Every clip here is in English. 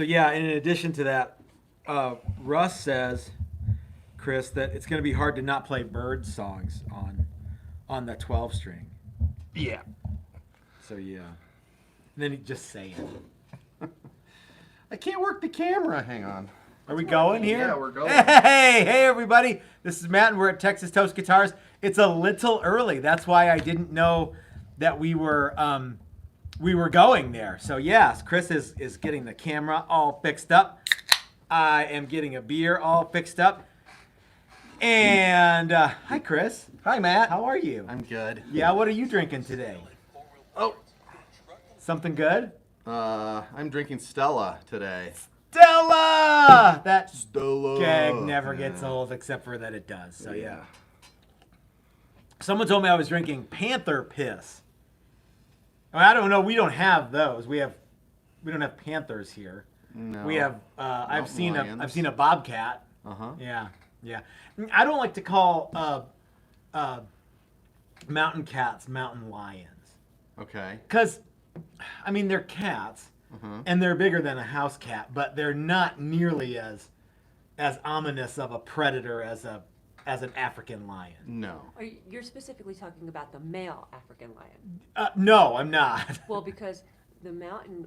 So yeah, in addition to that, Russ says, Chris, that it's going to be hard to not play bird songs on the 12 string. Yeah. So yeah. And then he just say it. I can't work the camera. Hang on. Are we going here? Yeah, we're going. Hey, everybody. This is Matt, and we're at Texas Toast Guitars. It's a little early. That's why I didn't know that we were going there. So, yes, Chris is getting the camera all fixed up. I am getting a beer all fixed up. And, hi, Chris. Hi, Matt. How are you? I'm good. Yeah, what are you drinking today? Oh. Something good? I'm drinking Stella today. Stella! That Stella. gag never gets old, except for that it does. So, yeah. Someone told me I was drinking Panther piss. I don't know. We don't have those. We don't have Panthers here. No. We have. I've seen lions. a bobcat. Yeah. I don't like to call mountain cats mountain lions. Okay. Because, I mean, they're cats, and they're bigger than a house cat, but they're not nearly as ominous of a predator as an African lion. No. You're specifically talking about the male African lion. No, I'm not. Well, because the mountain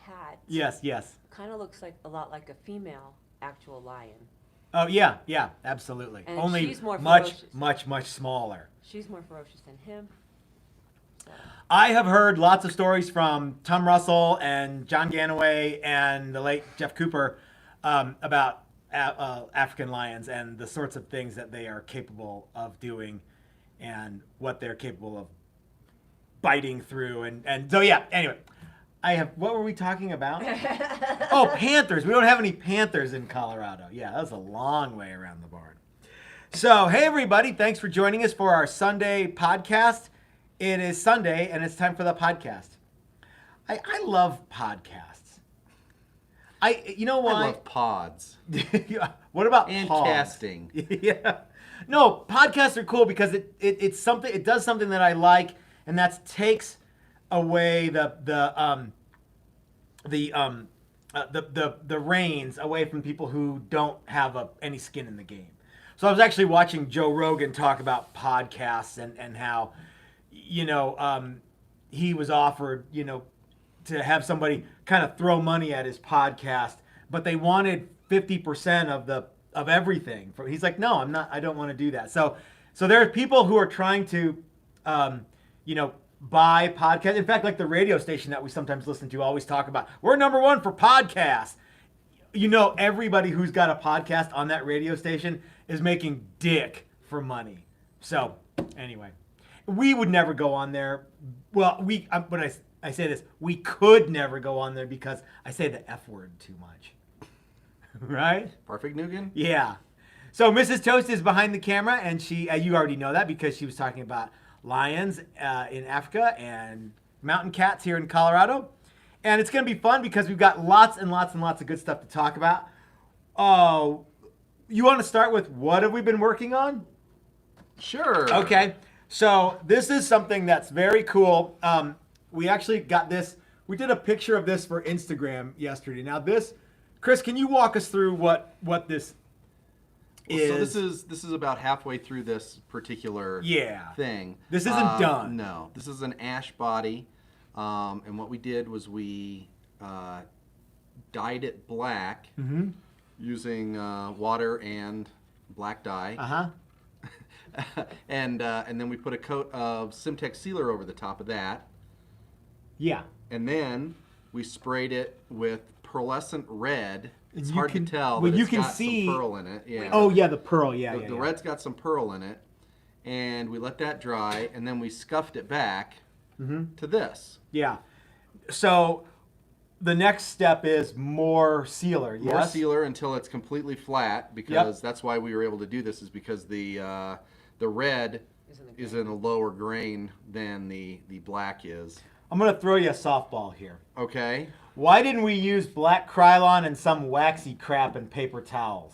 cat Yes. kind of looks a lot like a female actual lion. Oh yeah, absolutely. And Only she's more much ferocious. smaller. She's more ferocious than him. So. I have heard lots of stories from Tom Russell and John Ganaway and the late Jeff Cooper about African lions and the sorts of things that they are capable of doing and what they're capable of biting through. And so, yeah, anyway, what were we talking about? Oh, Panthers. We don't have any Panthers in Colorado. Yeah, that was a long way around the barn. So, hey, everybody. Thanks for joining us for our Sunday podcast. It is Sunday, and it's time for the podcast. I love podcasts. You know why? I love pods. What about And pods? casting. Yeah. No, podcasts are cool because it's something. It does something that I like, and that takes away the reins away from people who don't have any skin in the game. So I was actually watching Joe Rogan talk about podcasts and how, he was offered, to have somebody kind of throw money at his podcast, but they wanted 50% of everything. He's like, no, I'm not. I don't want to do that. So there are people who are trying to, buy podcasts. In fact, like the radio station that we sometimes listen to always talk about, we're number one for podcasts. Everybody who's got a podcast on that radio station is making dick for money. So anyway, we would never go on there. Well, when I say this, we could never go on there because I say the F word too much. Right? Perfect Nugan? Yeah. So Mrs. Toast is behind the camera, and she, you already know that because she was talking about lions in Africa and mountain cats here in Colorado. And it's going to be fun because we've got lots and lots and lots of good stuff to talk about. Oh, you want to start with what have we been working on? Sure. Okay. So this is something that's very cool. We actually got this. We did a picture of this for Instagram yesterday. Now this, Chris, can you walk us through what this is? So this is about halfway through this particular thing. This isn't done. No, this is an ash body, and what we did was we dyed it black using water and black dye. And then we put a coat of Simtex sealer over the top of that. Yeah. And then we sprayed it with pearlescent red. It's You hard can- to tell, well, but you it's can got see- some pearl in it. Yeah. Oh yeah, the pearl. Yeah, The red's got some pearl in it, and we let that dry, and then we scuffed it back to this. Yeah. So the next step is more sealer. Yes. More sealer until it's completely flat, because that's why we were able to do this, is because the red is in a lower grain than the black is. I'm gonna throw you a softball here. Okay. Why didn't we use black Krylon and some waxy crap and paper towels?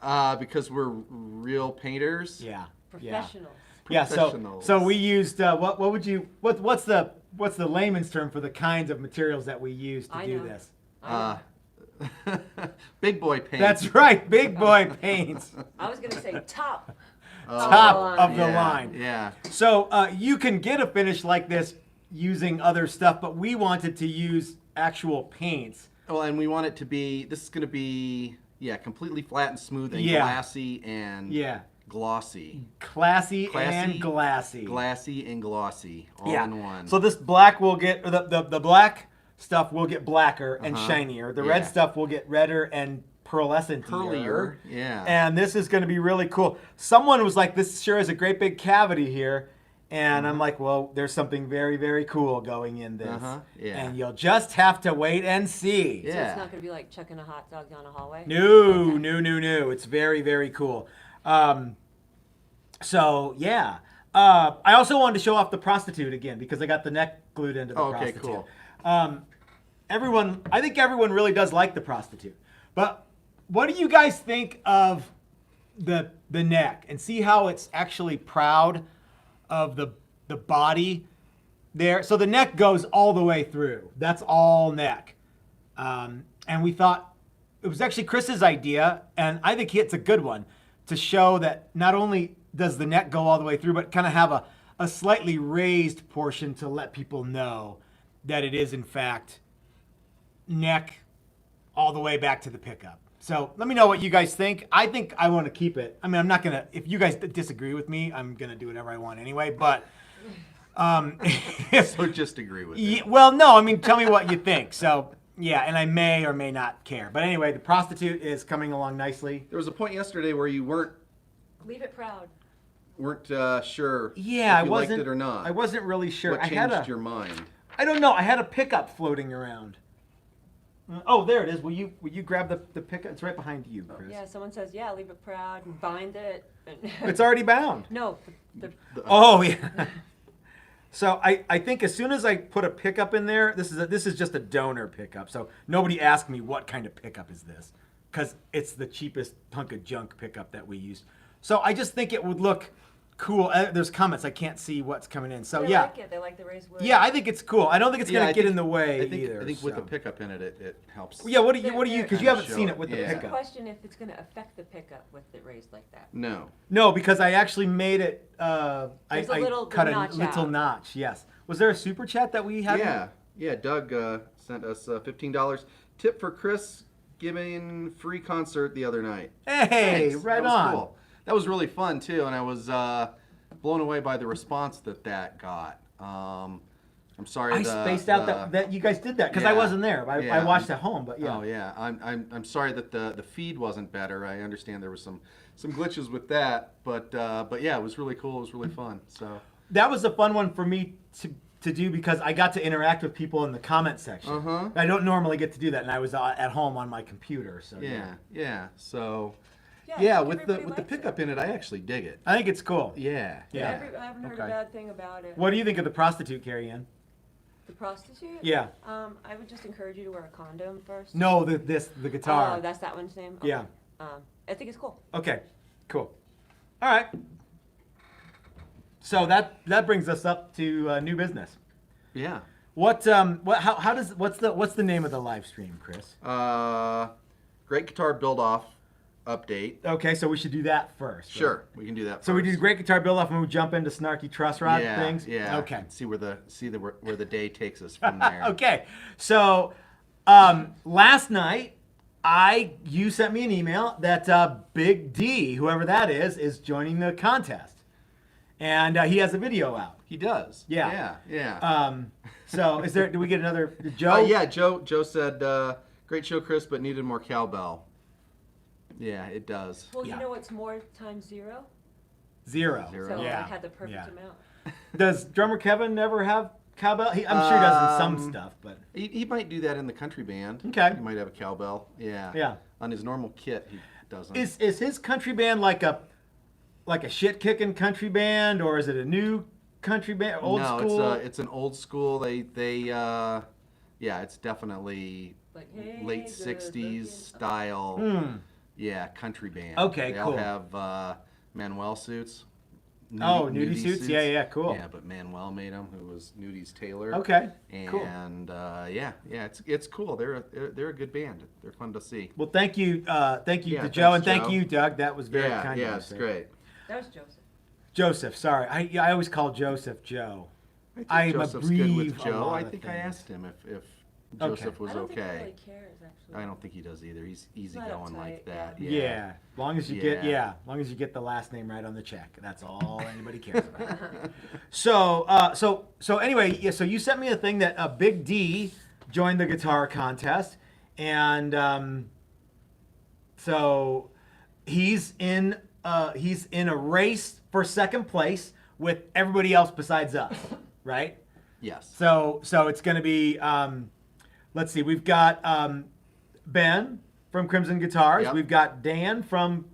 Because we're real painters. Yeah. Professionals. Yeah. Professionals. So we used what's the layman's term for the kinds of materials that we use to I do know. this? I Big boy paint. That's right, big boy paints. I was gonna say top. Top of the yeah, line. Yeah. So you can get a finish like this using other stuff, but we wanted to use actual paints. Well, and we want it to be, this is going to be, completely flat and smooth and Yeah. glassy and glossy. Classy Classy, and glassy. Glassy and glossy, all in one. So this black will get, or the black stuff will get blacker and shinier. The red Yeah. stuff will get redder and pearlescent. Curlier, yeah. And this is going to be really cool. Someone was like, this sure is a great big cavity here. And I'm like, well, there's something very, very cool going in this. Yeah. And you'll just have to wait and see. So Yeah. it's not gonna be like chucking a hot dog down a hallway? No, no. It's very, very cool. So, yeah. I also wanted to show off the prostitute again because I got the neck glued into the Okay, prostitute. cool. I think everyone really does like the prostitute. But what do you guys think of the neck? And see how it's actually proud of the body there. So the neck goes all the way through. That's all neck. And we thought it was actually Chris's idea, and I think it's a good one, to show that not only does the neck go all the way through, but kind of have a slightly raised portion to let people know that it is in fact neck all the way back to the pickup. So let me know what you guys think. I think I want to keep it. I mean, I'm not going to, if you guys disagree with me, I'm going to do whatever I want anyway, but So just agree with it. well, no, I mean, tell me what you think. So yeah, and I may or may not care. But anyway, the prostitute is coming along nicely. There was a point yesterday where you weren't Leave it proud. sure Yeah, if I you wasn't. liked it or not. I wasn't really sure. What I had changed your mind? I don't know. I had a pickup floating around. Oh, there it is. Will you grab the pickup? It's right behind you, Chris. Yeah, someone says, yeah, leave it proud and bind it. And It's already bound. no, the Oh yeah. So I think as soon as I put a pickup in there, this is just a donor pickup. So nobody asked me what kind of pickup is this, because it's the cheapest hunk of junk pickup that we used. So I just think it would look cool. There's comments. I can't see what's coming in. So they yeah. like it. They like the raised wood. Yeah, I think it's cool. I don't think it's Yeah, gonna I get think- in the way I think either. with the so. pickup in it, it helps. Yeah, what do you? Because you haven't Show seen it. it with the Yeah. There's a pickup. question if it's going to affect the pickup with it raised like that. No. No, because I actually made it. I There's a little cut a notch little out. notch. Yes. Was there a super chat that we had? Yeah. Doug sent us $15 tip for Chris giving free concert the other night. Hey, Thanks. right That was on. Cool. That was really fun too, and I was blown away by the response that got. I'm sorry. I spaced out that you guys did that because I Yeah. wasn't there. I Yeah. watched at home, but yeah. Oh yeah, I'm sorry that the feed wasn't better. I understand there was some glitches with that, but yeah, it was really cool. It was really fun. So That was a fun one for me to do because I got to interact with people in the comment section. Uh-huh. I don't normally get to do that, and I was at home on my computer. So yeah. So I yeah, think with everybody the likes pickup it. in it, I actually dig it. I think it's cool. Yeah. Yeah. I haven't heard Okay. a bad thing about it. What do you think of the prostitute, Carrie Ann? The prostitute? Yeah. I would just encourage you to wear a condom first. No, the guitar. Oh, that's that one's name? Yeah. I think it's cool. Okay, cool. All right. So that brings us up to new business. Yeah. What's the name of the live stream, Chris? Great guitar build off update. Okay, so we should do that first. right? Sure, we can do that. So we first. do great guitar build off and we jump into Snarky Truss Rod yeah, things. Yeah. Okay. See where the day takes us from there. Okay. So last night you sent me an email that Big D, whoever that is joining the contest, and he has a video out. He does. Yeah. Yeah. So do we get another Joe? Yeah. Joe said, "Great show, Chris, but needed more cowbell." Yeah, it does. Well, Yeah. you know what's more times zero? Zero. So Yeah. I had the perfect Yeah. amount. Does drummer Kevin ever have cowbell? I'm sure he does in some stuff, but He might do that in the country band. Okay. He might have a cowbell. Yeah. Yeah. On his normal kit, he doesn't. is his country band like a shit kicking country band, or is it a new country band, old school? No, it's an old school. They it's definitely Like, hey, late good '60s looking. style. Hmm. Yeah, country band. Okay, they cool. all have Manuel suits. nudie suits? Yeah, cool. Yeah, but Manuel made them, who was Nudie's tailor. Okay, cool. And yeah, it's cool. They're a good band. They're fun to see. Well, thank you to Yeah, Joe, and thanks, thank Joe. you, Doug. That was very kind of you. Yeah, it's great. That was Joseph. Joseph, sorry. I always call Joseph Joe. I think I'm Joseph's good abbreviated with a Joe. lot I of think I things. asked him if Joseph was I don't think okay. he really cares, actually. I don't think he does either. He's easy not going like uptight, that. Yeah, as long as you get Yeah. as long as you get the last name right on the check. That's all anybody cares about. So anyway, yeah. So you sent me a thing that Big D joined the guitar contest, and so he's in a race for second place with everybody else besides us, right? Yes. So it's going to be, let's see, we've got Ben from Crimson Guitars. Yep. We've got Dan from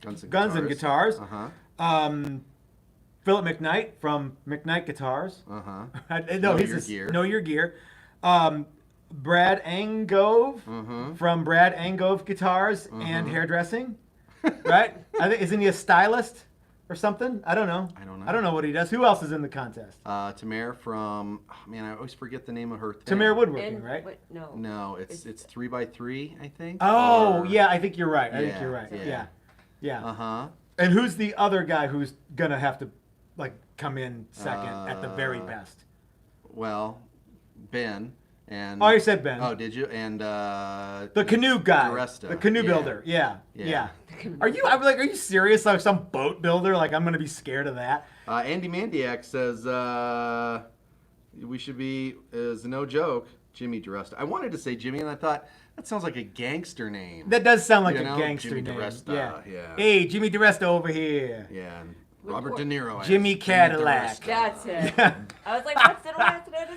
Guns and Guitars. Uh-huh. Philip McKnight from McKnight Guitars. Uh-huh. Know Your Gear. Brad Angove from Brad Angove Guitars and Hairdressing, right? I think isn't he a stylist or something? I don't know. I don't know what he does. Who else is in the contest? Tamara from, I always forget the name of her thing. Tamara Woodworking, And, right? wait, no. No, it's 3x3, I think. Oh, or- yeah, I think you're right. I think Yeah, you're right. yeah. Yeah. Uh-huh. And who's the other guy who's gonna have to come in second at the very best? Well, Ben and. Oh, you said Ben. Oh, did you? And The canoe guy, DeResta. the canoe Yeah. builder. Yeah. Yeah. Are you serious? Like some boat builder? Like I'm gonna be scared of that? Andy Mandiak says we should be, is no joke, Jimmy DeResta. I wanted to say Jimmy, and I thought that sounds like a gangster name. That does sound like You a know, gangster Jimmy name. DeResta, yeah. Hey, Jimmy DeResta over here. Yeah, and Robert De Niro. as Jimmy Cadillac. DeResta. That's it. I was like, what's the last name?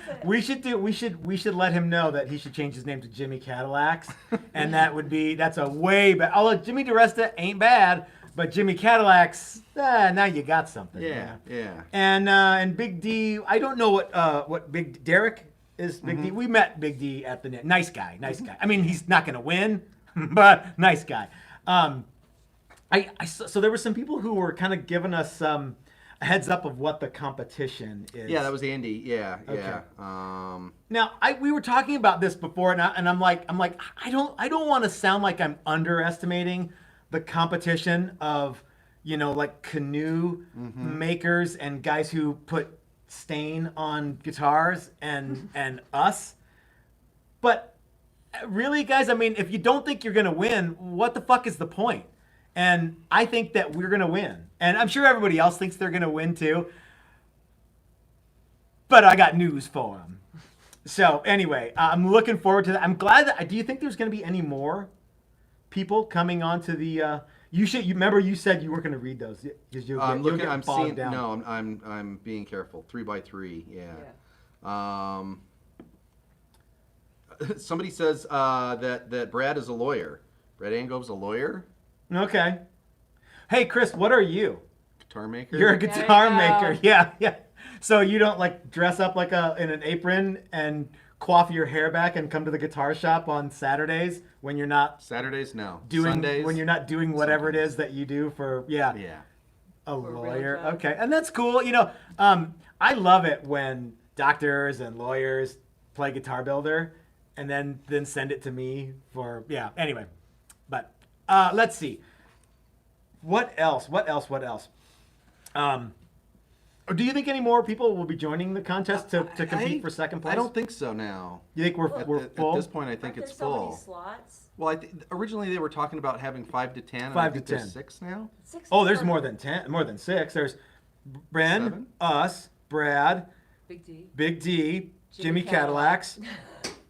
We should let him know that he should change his name to Jimmy Cadillacs, and that's a way better. Although Jimmy DeResta ain't bad, but Jimmy Cadillacs, now you got something. Yeah, yeah. And Big D, I don't know what Big Derek is. Big D, we met Big D at the net. Nice guy. I mean, he's not gonna win, but nice guy. So there were some people who were kind of giving us a heads up of what the competition is. Yeah, that was Andy. Yeah, Okay. yeah. Now we were talking about this before, and I'm like I don't want to sound like I'm underestimating the competition of like canoe makers and guys who put stain on guitars and us, but really, guys, I mean, if you don't think you're gonna win, what the fuck is the point? And I think that we're gonna win, and I'm sure everybody else thinks they're gonna win too. But I got news for them. So anyway, I'm looking forward to that. I'm glad that. Do you think there's gonna be any more people coming onto the? You remember you said you weren't gonna read those because I'm looking. I'm seeing. down. No, I'm being careful. 3x3. Yeah. Somebody says that Brad is a lawyer. Brad Angove's a lawyer. Okay. Hey, Chris, what are you? Guitar maker. You're a There guitar you maker. go. Yeah. So you don't like dress up like in an apron and coif your hair back and come to the guitar shop on Saturdays when you're not Saturdays, no. doing Sundays. when you're not doing whatever it Sometimes. is that you do for Yeah. a For a real lawyer. job. Okay, and that's cool. I love it when doctors and lawyers play Guitar Builder and then send it to me for Anyway, but let's see. What else? Do you think any more people will be joining the contest to compete for second place? I don't think so now. You think we're At full? this point, I think Aren't there it's so many full. slots? Well, originally they were talking about having 5 to 10. And 5 I to think there's 10. 6 now. Oh, there's more than 10, more than 6. There's Bren, 7? us, Brad, Big D. Jimmy Cadillacs,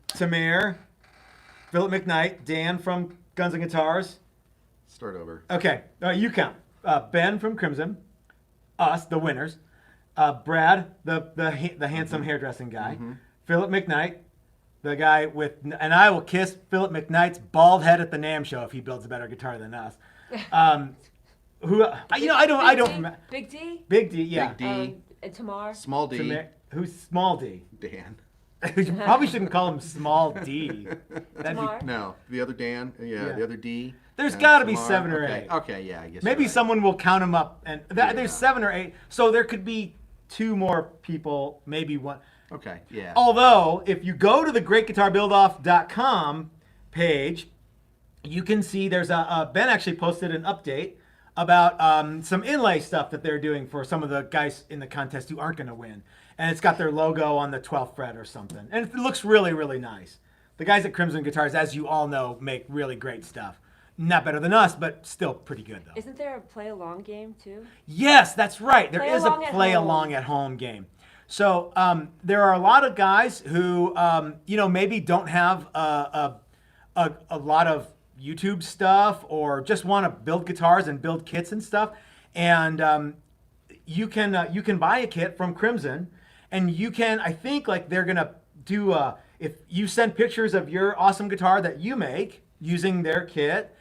Tamir, Philip McKnight, Dan from Guns and Guitars. Start over. Okay, you count. Ben from Crimson, us, the winners. Brad, the handsome hairdressing guy. Philip McKnight, the guy with, and I will kiss Philip McKnight's bald head at the NAMM show if he builds a better guitar than us. Who, I don't remember. Big D. Big D, yeah. Big D. And Tamar. Small D. Who's Small D? Dan. You probably shouldn't call him Small D. That'd be, Tamar? No, the other Dan. Yeah, the other D. There's and got to be Tamar. 7 or Okay, 8. Okay, yeah, I guess. Maybe you're right. someone will count them up, and Yeah. there's 7 or 8. So there could be 2 more people, maybe 1. Okay, yeah. Although, if you go to the GreatGuitarBuildoff.com page, you can see there's Ben actually posted an update about some inlay stuff that they're doing for some of the guys in the contest who aren't going to win. And it's got their logo on the 12th fret or something. And it looks really, really nice. The guys at Crimson Guitars, as you all know, make really great stuff. Not better than us, but still pretty good, though. Isn't there a play along game too? Yes, that's right. There Play is a along at play home. along at home game. So there are a lot of guys who, maybe don't have a lot of YouTube stuff or just want to build guitars and build kits and stuff. And you can buy a kit from Crimson, and you can, I think, like they're gonna do if you send pictures of your awesome guitar that you make using their kit,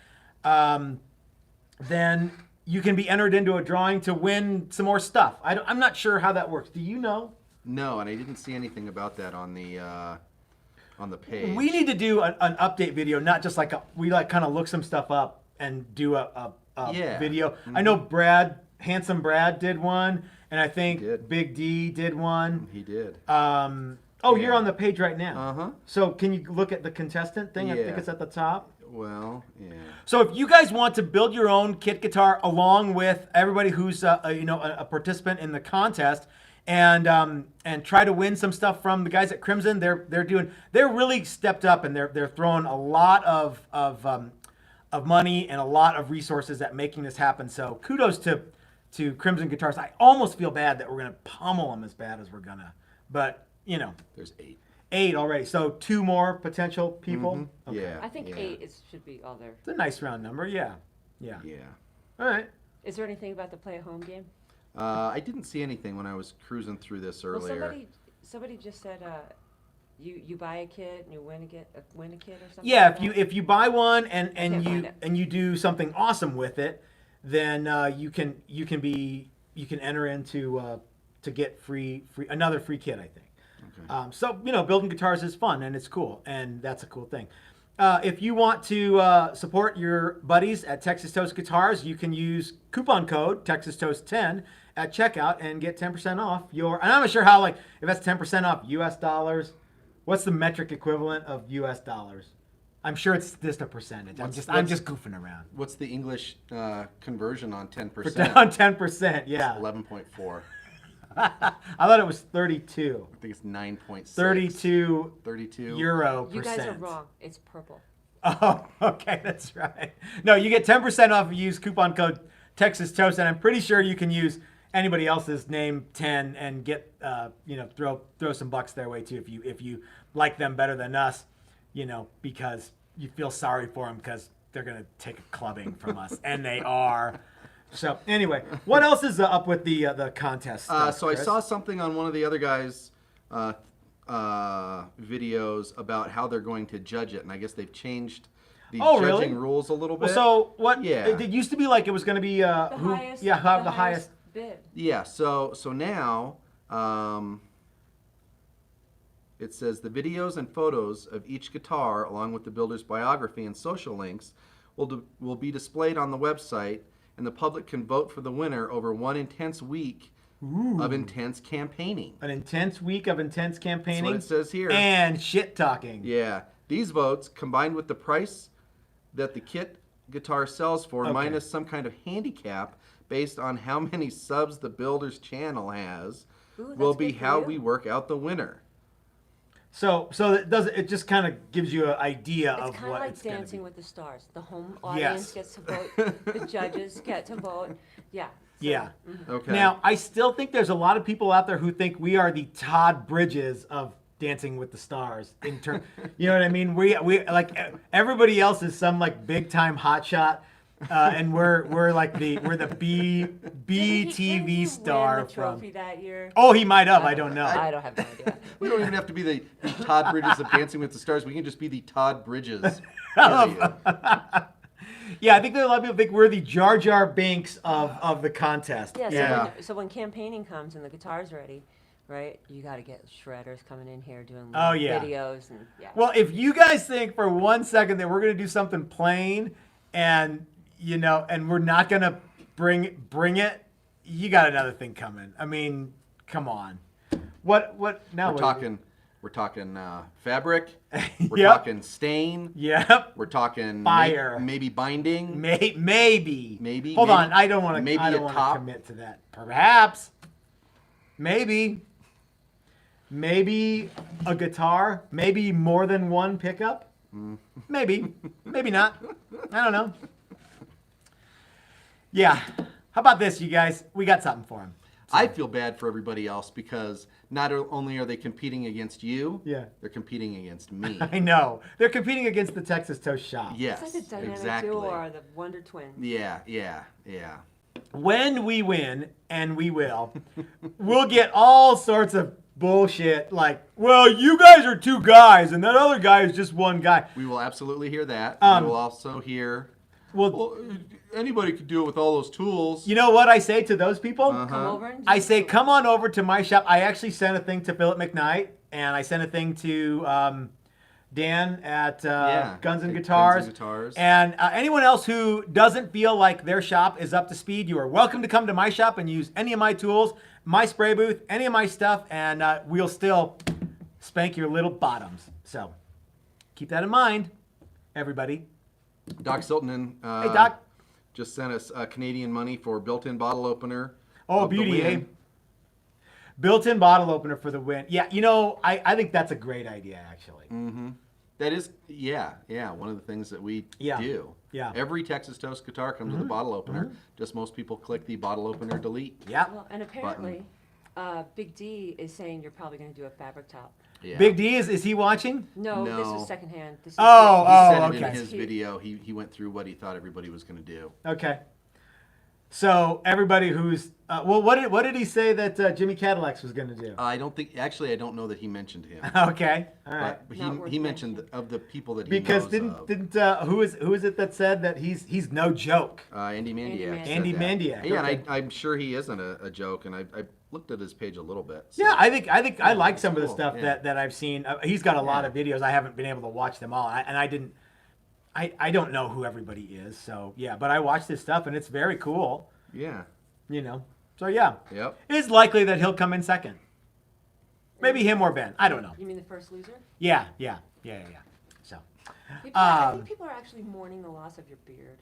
then you can be entered into a drawing to win some more stuff. I'm not sure how that works. Do you know? No, and I didn't see anything about that on the page. We need to do an update video, not just like we kind of look some stuff up and do a Yeah. video. Mm-hmm. I know Handsome Brad did one, and I think did. Big D did one. He did. You're on the page right now. Uh-huh. So can you look at the contestant thing? I think Yeah. it's at the top. Well, yeah. So if you guys want to build your own kit guitar along with everybody who's a participant in the contest, and try to win some stuff from the guys at Crimson, they're really stepped up, and they're throwing a lot of money and a lot of resources at making this happen. So kudos to Crimson Guitars. I almost feel bad that we're gonna pummel them as bad as we're gonna, but There's 8. 8 already. So 2 more potential people. Mm-hmm. Okay. Yeah. I think yeah. 8 should be all there. It's a nice round number. Yeah. Yeah. All right. Is there anything about the play at home game? I didn't see anything when I was cruising through this earlier. Well, somebody just said you buy a kit and you win a kit or something. Yeah, like that? if you buy one Can't and find it. you do something awesome with it, then you can enter into to get another free kit, I think. Okay. So building guitars is fun and it's cool, and that's a cool thing. If you want to support your buddies at Texas Toast Guitars, you can use coupon code TexasToast10 at checkout and get 10% off your. And I'm not sure how, if that's 10% off U.S. dollars. What's the metric equivalent of U.S. dollars? I'm sure it's just a percentage. I'm just goofing around. What's the English conversion on 10%? For down 10%, yeah. 11.4. I thought it was 32. I think it's 9.6. 32 32 euro You percent. guys are wrong. It's purple. Oh, okay, that's right. No, you get 10% off if you use coupon code Texas Toast, and I'm pretty sure you can use anybody else's name 10 and get throw some bucks their way too if you like them better than us, because you feel sorry for them because they're gonna take a clubbing from us, and they are. So anyway, what else is up with the contest stuff, So I Chris? saw something on one of the other guys' videos about how they're going to judge it, and I guess they've changed the judging rules a little bit. Well, so what? Yeah. It used to be like it was going to be The who? highest. Yeah, have the highest. bid. Yeah, so now it says the videos and photos of each guitar, along with the builder's biography and social links, will be displayed on the website, and the public can vote for the winner over one intense week of intense campaigning. An intense week of intense campaigning. That's what it says here. And shit talking. Yeah, these votes, combined with the price that the kit guitar sells for, Okay. minus some kind of handicap based on how many subs the builder's channel has, Ooh, will that's be good for how you. we work out the winner. So it just kind of gives you an idea It's of kind of what like it's going to be. Dancing with the Stars. The home audience gets to vote. The judges get to vote. Yeah. So, Yeah. Okay. Now, I still think there's a lot of people out there who think we are the Todd Bridges of Dancing with the Stars. You know what I mean? We like everybody else is some big time hotshot, and we're the B Didn't he TV star win the from. trophy that year? Oh, he might have. I don't know. I don't have no idea. We don't even have to be the Todd Bridges of Dancing with the Stars. We can just be the Todd Bridges. Period. Yeah, I think there are a lot of people think we're the Jar Jar Binks of the contest. Yeah. Yeah. So when campaigning comes and the guitar's ready, right? You got to get shredders coming in here doing Oh, yeah. videos and Well, if you guys think for 1 second that we're going to do something plain and, and we're not going to bring it, you got another thing coming. I mean, come on. What now? We're talking fabric. We're Yep. talking stain. Yep. We're talking Fire. maybe binding. Maybe. Maybe. Hold on. I don't want to. Maybe I don't a want top. to commit to that. Perhaps. Maybe. Maybe a guitar. Maybe more than one pickup. Maybe. Maybe not. I don't know. Yeah. How about this, you guys? We got something for him. I feel bad for everybody else because not only are they competing against you, Yeah. they're competing against me. I know. They're competing against the Texas Toast Shop. Yes, it's like the dynamic exactly. duo or the Wonder Twins. Yeah. When we win, and we will, we'll get all sorts of bullshit like, well, you guys are two guys, and that other guy is just one guy. We will absolutely hear that. We will also hear, Well, anybody could do it with all those tools. you know what I say to those people? Come over and I say, come on over to my shop. I actually sent a thing to Philip McKnight, and I sent a thing to Dan at Guns and Guitars. And anyone else who doesn't feel like their shop is up to speed, you are welcome to come to my shop and use any of my tools, my spray booth, any of my stuff, and we'll still spank your little bottoms. So keep that in mind, everybody. Doc Siltonen Hey, Doc. just sent us Canadian money for built-in bottle opener. Oh, of the beauty, Win. eh? Built-in bottle opener for the win. Yeah, I think that's a great idea, actually. That is, one of the things that we do. Yeah. Every Texas Toast guitar comes with a bottle opener. Just most people click the bottle opener delete. Yeah. Well, and apparently, Big D is saying you're probably going to do a fabric top. Yeah. Big D, is he watching? No, this No. was secondhand. This is Oh, He said it okay. in his video. He went through what he thought everybody was going to do. Okay. So everybody who's what did he say that Jimmy Cadillacs was going to do? I don't know that he mentioned him. Okay, all right. But Not worth he mentioned of the people that he Because knows of. didn't who is it that said that he's no joke? Andy Mandiak. said Andy that. Mandiak, Yeah, okay. and I'm sure he isn't a joke, and I looked at his page a little bit. So. Yeah, I think I like some of the cool, stuff yeah. that I've seen. He's got a lot Yeah. of videos. I haven't been able to watch them all, I don't know who everybody is. So yeah, but I watch this stuff and it's very cool. Yeah. So yeah, Yep. it's likely that he'll come in second. Maybe him or Ben. I don't know. You mean the first loser? Yeah. So. I think people are actually mourning the loss of your beard.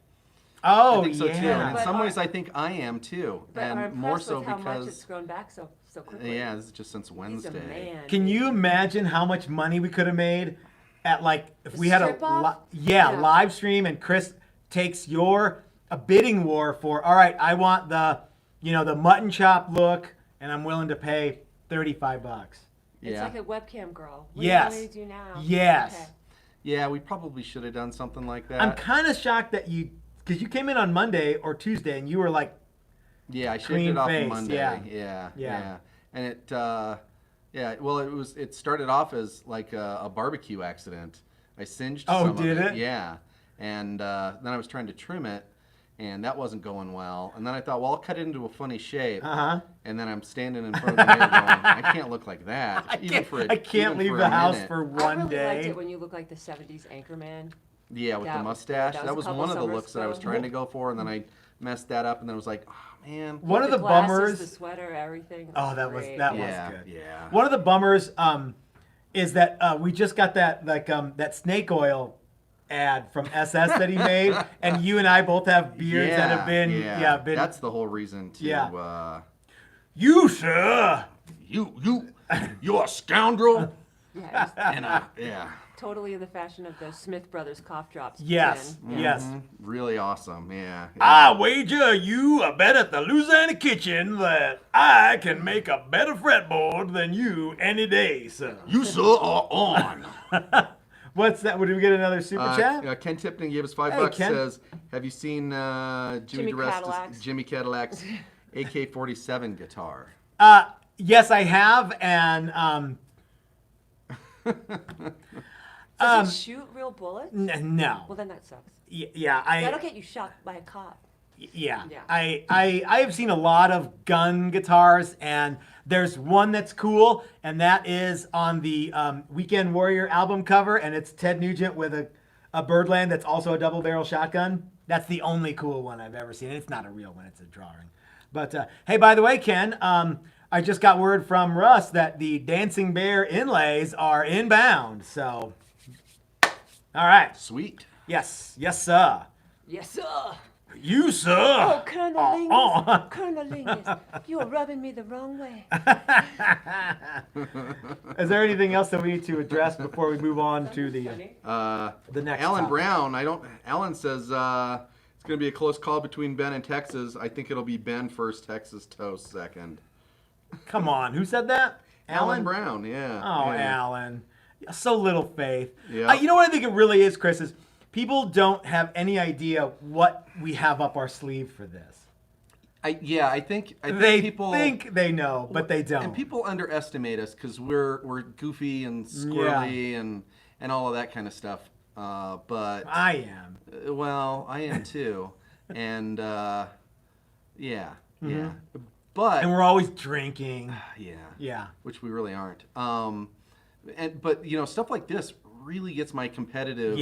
Oh, I think so too. yeah. And in But some are- ways, I think I am too, But I'm and impressed more so with how much it's because grown back so quickly. yeah, this is just since He's a Wednesday. man. Can you imagine how much money we could have made at if The we had strip-off? yeah, Yeah. live stream and Chris takes a bidding war for, all right, I want the mutton chop look and I'm willing to pay $35. It's Yeah. like a webcam girl. What Yes. do you want me to do now? Yes. Okay. Yeah, we probably should have done something like that. I'm kind of shocked that because you came in on Monday or Tuesday and you were like, Yeah, I shaved Clean it off face, Monday. yeah. Yeah. And it started off as like a barbecue accident. I singed Oh, some did of it? Yeah. And then I was trying to trim it, and that wasn't going well. And then I thought, well, I'll cut it into a funny shape. And then I'm standing in front of the mirror going, I can't look like that. I can't leave the house for I one really liked day. it when you look like the 70s Anchorman. Yeah, with That the was mustache. good. That That was was a one couple of the summers looks that I was ago. trying to go for, and then I messed that up, and then I was like, oh, man. One of the glasses, bummers. the sweater, everything. Oh, that was great. that Yeah, was good. yeah. One of the bummers is that we just got that snake oil ad from SS that he made, and you and I both have beards that have been That's the whole reason to. Yeah. You sir. You're a scoundrel. Yeah, it was And yeah. totally in the fashion of the Smith Brothers cough drops. Yes. then. Yes. Really awesome. Yeah. I wager you a bet at the Louisiana Kitchen that I can make a better fretboard than you any day, sir. You sir are on. What's that? Would we get another super chat? Ken Tipton gave us $5. Hey, Ken. Says, have you seen Jimmy Cadillac's. Jimmy Cadillac's AK-47 guitar? Yes, I have, and Does it shoot real bullets? no. Well, then that sucks. Yeah, That'll get you shot by a cop. Yeah. Yeah. I have seen a lot of gun guitars, and there's one that's cool, and that is on the Weekend Warrior album cover, and it's Ted Nugent with a Birdland that's also a double barrel shotgun. That's the only cool one I've ever seen. It's not a real one, it's a drawing. But hey, by the way, Ken, I just got word from Russ that the Dancing Bear inlays are inbound. So, all right. Sweet. Yes, sir. Yes, sir. You, sir. Oh, Colonel Lingus, you are rubbing me the wrong way. Is there anything else that we need to address before we move on to the next Alan topic? Brown. Alan says it's going to be a close call between Ben and Texas. I think it'll be Ben first, Texas Toast second. Come on, who said that? Alan Brown. Yeah. Oh, yeah. Alan. So little faith. Yeah. You know what I think it really is, Chris, is people don't have any idea what we have up our sleeve for this. I think They people think they know, but they don't. And people underestimate us because we're goofy and squirrely and all of that kind of stuff. But I am. Well, I am too. And yeah. Mm-hmm. But And we're always drinking. yeah. Which we really aren't. But stuff like this really gets my competitive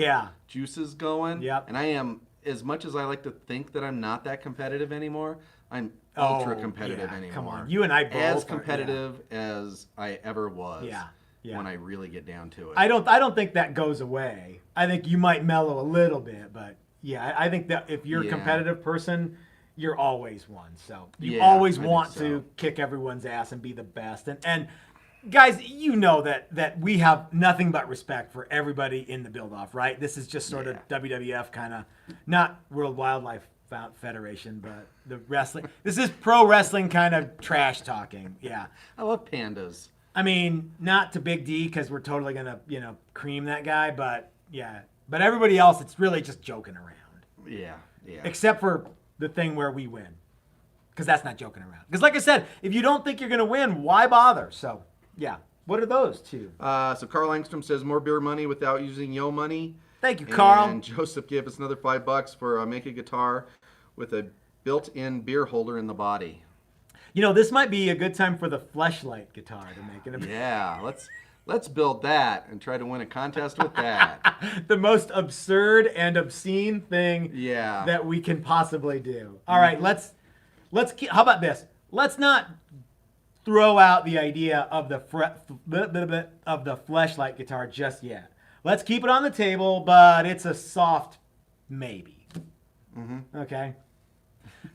juices going. Yep. And I am, as much as I like to think that I'm not that competitive anymore, I'm ultra competitive anymore. Come on, you and I both as are, competitive as I ever was. Yeah. When I really get down to it. I don't think that goes away. I think you might mellow a little bit, but I think that if you're a competitive person, you're always one. So you always want to kick everyone's ass and be the best. And guys, you know that we have nothing but respect for everybody in the build-off, right? This is just sort of WWF kind of, not World Wildlife Federation, but the wrestling. This is pro wrestling kind of trash talking. Yeah. I love pandas. I mean, not to Big D because we're totally gonna, cream that guy, but but everybody else, it's really just joking around. Yeah. Except for the thing where we win, because that's not joking around. Because like I said, if you don't think you're gonna win, why bother? So what are those two? So Carl Langstrom says more beer money without using yo money. Thank you, Carl. And Joseph gave us another $5 for make a guitar with a built-in beer holder in the body. This might be a good time for the Fleshlight guitar to make it. Yeah, let's build that and try to win a contest with that. The most absurd and obscene thing that we can possibly do. All right, let's how about this? Let's not throw out the idea of the Fleshlight guitar just yet. Let's keep it on the table, but it's a soft maybe. Okay.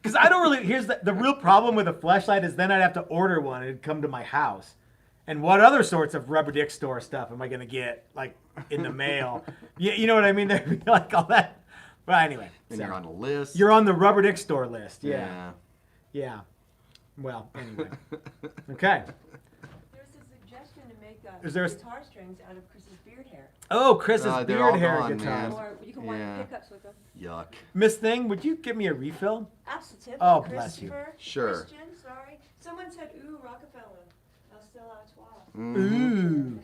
Because I don't really. Here's the real problem with a Fleshlight is then I'd have to order one and it'd come to my house. And what other sorts of rubber dick store stuff am I gonna get like in the mail? You know what I mean? There'd be like all that. But anyway. And you're on a list. You're on the rubber dick store list. Yeah. Well, anyway. Okay. There's a suggestion to make Is there guitar strings out of Chris's beard hair. Oh, Chris's they're beard all hair gone, guitar. man. Or you can wind the pickups with them. Yuck. Miss Thing, would you give me a refill? Absolutely. Oh, bless you. Christopher, Sure. Christian, sorry. Someone said, ooh, Rockefeller. I'll still out Ooh.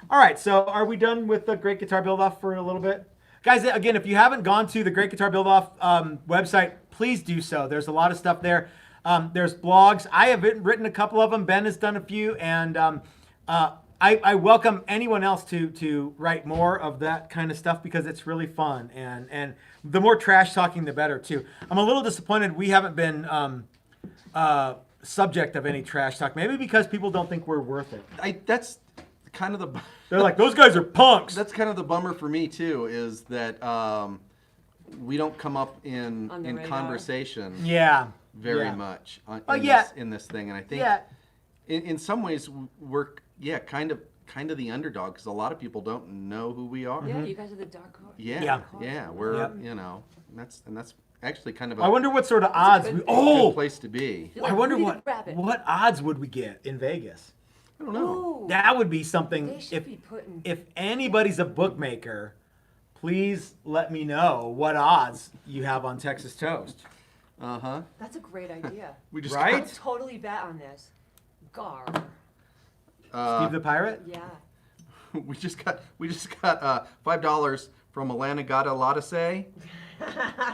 All right, so are we done with the Great Guitar Build-Off for a little bit? Guys, again, if you haven't gone to the Great Guitar Build-Off website, please do so. There's a lot of stuff there. There's blogs. I have written a couple of them. Ben has done a few, and I welcome anyone else to write more of that kind of stuff because it's really fun. And the more trash talking, the better, too. I'm a little disappointed we haven't been subject of any trash talk. Maybe because people don't think we're worth it. That's kind of the... They're like, those guys are punks. That's kind of the bummer for me, too, is that we don't come up in conversation very much in this thing. And I think in some ways we're kind of the underdog because a lot of people don't know who we are. Yeah, you guys are the dark horse. Yeah, we're that's actually kind of I wonder what sort of odds good place to be. I wonder what odds would we get in Vegas? I don't know. Ooh, That would be something. they should be putting. If anybody's a bookmaker, please let me know what odds you have on Texas Toast. That's a great idea. We just Right? I'll totally bet on this. Gar. Steve the Pirate? Yeah. we just got $5 from Alana Gata Latase.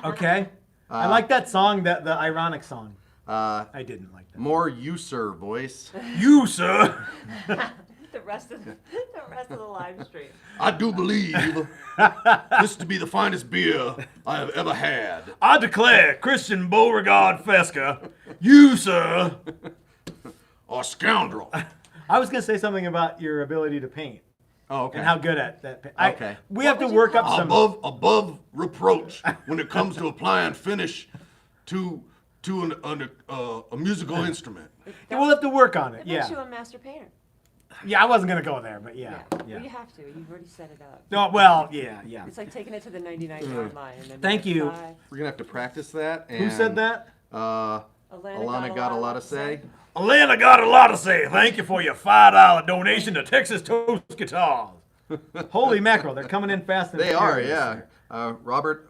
Okay. I like that song, the ironic song. Uh, I didn't like that. more you, sir, voice. You, sir. The rest of the live stream. I do believe this to be the finest beer I have ever had. I declare, Christian Beauregard Fesca, you, sir. A scoundrel. I was going to say something about your ability to paint Oh, okay. and how good at that. Okay. We have to would you work up call some. Above reproach when it comes to applying finish to a musical instrument. We'll have to work on it. It makes Yeah. you a master painter. Yeah, I wasn't going to go there, but yeah. Well, you have to. You've already set it up. No, well, yeah. It's like taking it to the 99-yard line. And then Thank you. We're gonna have to practice that. And, Who said that? Alana got a lot to say. Atlanta got a lot to say. Thank you for your $5 donation to Texas Toast Guitars. Holy mackerel, they're coming in fast and They are, furious. yeah. Robert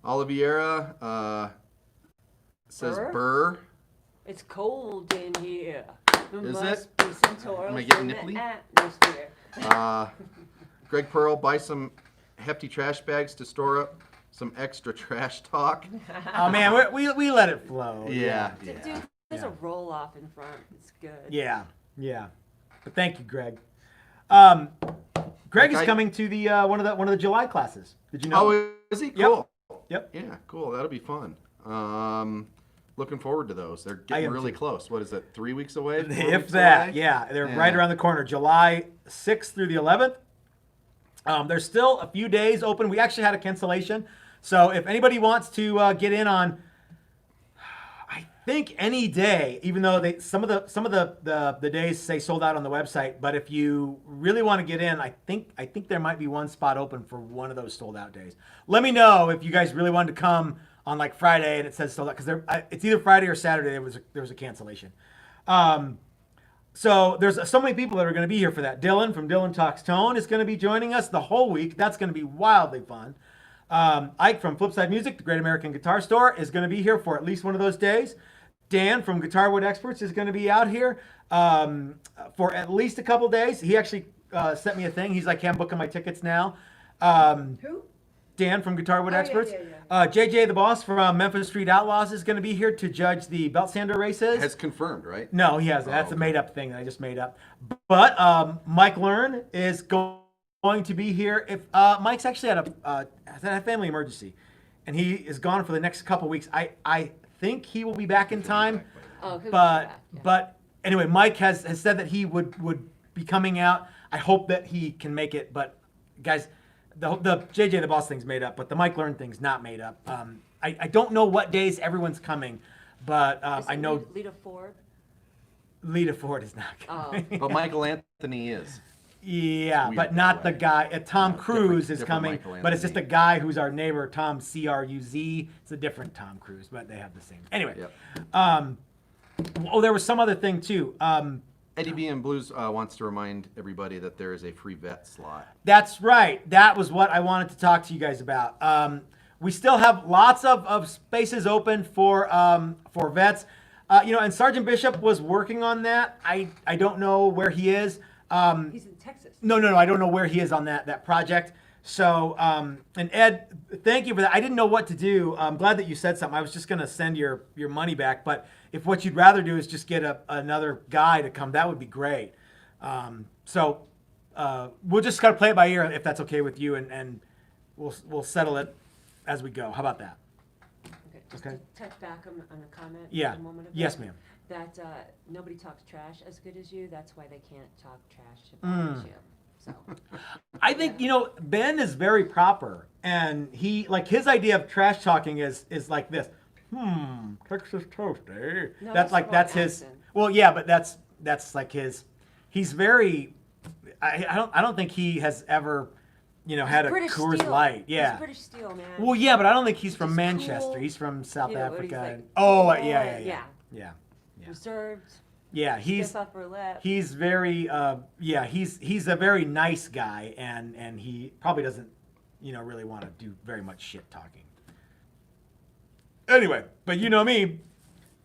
Oliveira says Burr? Burr. It's cold in here. There Is must it? be some toils Am I getting in nipply? the atmosphere. Greg Pearl, buy some hefty trash bags to store up some extra trash talk. Oh man, we let it flow. Yeah. Dude, there's a roll off in front. It's good. Yeah. But thank you, Greg. Greg is coming to the one of the July classes. Did you know? Oh, is he? Cool. Yep. Yeah, cool. That'll be fun. Looking forward to those. They're I getting am really too. close. What is it? 3 weeks away? 4 If weeks that, away? yeah, they're Yeah. right around the corner, July 6th through the 11th. There's still a few days open. We actually had a cancellation, so if anybody wants to get in on, I think any day, even though some of the days say sold out on the website, but if you really want to get in, I think there might be one spot open for one of those sold out days. Let me know if you guys really wanted to come on like Friday and it says sold out, because it's either Friday or Saturday there was a cancellation. So there's so many people that are going to be here for that. Dylan from Dylan Talks Tone is going to be joining us the whole week. That's going to be wildly fun. Ike from Flipside Music, the Great American Guitar Store, is going to be here for at least one of those days. Dan from Guitar Wood Experts is going to be out here for at least a couple days. He actually sent me a thing. He's like, hey, I'm booking my tickets now. Who? Dan from Guitar Wood Oh, yeah, Experts. yeah. JJ the Boss from Memphis Street Outlaws is going to be here to judge the belt sander races. Has confirmed, right? No, he hasn't. That's okay. a made-up thing that I just made up. But Mike Learn is going to be here. If Mike's actually had a family emergency, and he is gone for the next couple weeks. I think he will be back in time. Oh, he'll be But back, yeah. but anyway, Mike has said that he would be coming out. I hope that he can make it. But guys, the JJ the Boss thing's made up, but the Mike Learn thing's not made up. I don't know what days everyone's coming, but Is I it know Lita Ford. Lita Ford is not coming. But Michael Anthony is. Yeah, Weird but not that the way. guy. Tom No, Cruise is different coming, Michael but it's just a Anthony. guy who's our neighbor, Tom Cruz. It's a different Tom Cruise, but they have the same. Anyway, Yep. there was some other thing too. Eddie B and Blues wants to remind everybody that there is a free vet slot. That's right. That was what I wanted to talk to you guys about. We still have lots of spaces open for vets. And Sergeant Bishop was working on that. I don't know where he is. He's in Texas. No, I don't know where he is on that project. So, and Ed, thank you for that. I didn't know what to do. I'm glad that you said something. I was just going to send your money back, but if what you'd rather do is just get another guy to come, that would be great. So we'll just kind of play it by ear if that's okay with you, and we'll settle it as we go. How about that? Okay, just Okay. to touch back on a comment. Yeah. A moment ago, Yes, ma'am. That nobody talks trash as good as you. That's why they can't talk trash about you. So. I think Ben is very proper, and he his idea of trash talking is like this. Texas toast, eh? No, that's that's that's the wrong his. accent. Well, yeah, but that's like his. He's very. I don't think he has ever, had a British Coors Steel. Light. Yeah. He's British Steel, man. Well, yeah, but I don't think he's from Just Manchester. cool. He's from South What he's Africa. like, Oh, cool, yeah. yeah. Yeah. Reserved. Yeah, he's Stiff upper lip. he's very he's a very nice guy, and he probably doesn't really want to do very much shit talking. Anyway, but you know me,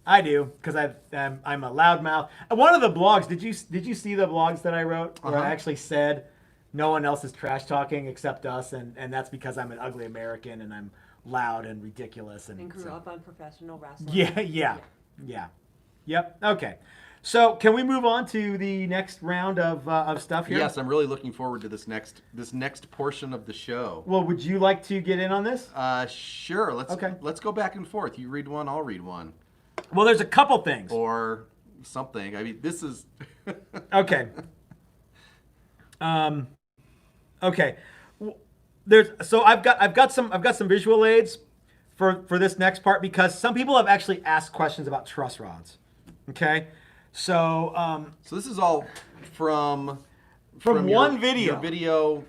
I do, because I'm a loudmouth. One of the blogs, did you see the blogs that I wrote where I actually said no one else is trash talking except us, and that's because I'm an ugly American and I'm loud and ridiculous. And grew up on professional wrestling. Yeah. Yep. Okay. So can we move on to the next round of stuff here? Yes, I'm really looking forward to this next portion of the show. Well, would you like to get in on this? Sure. Let's go back and forth. You read one, I'll read one. Well, there's a couple things. Or something. I mean, this is okay. Okay. I've got some visual aids for this next part because some people have actually asked questions about truss rods. Okay. So this is all from one video. Your video,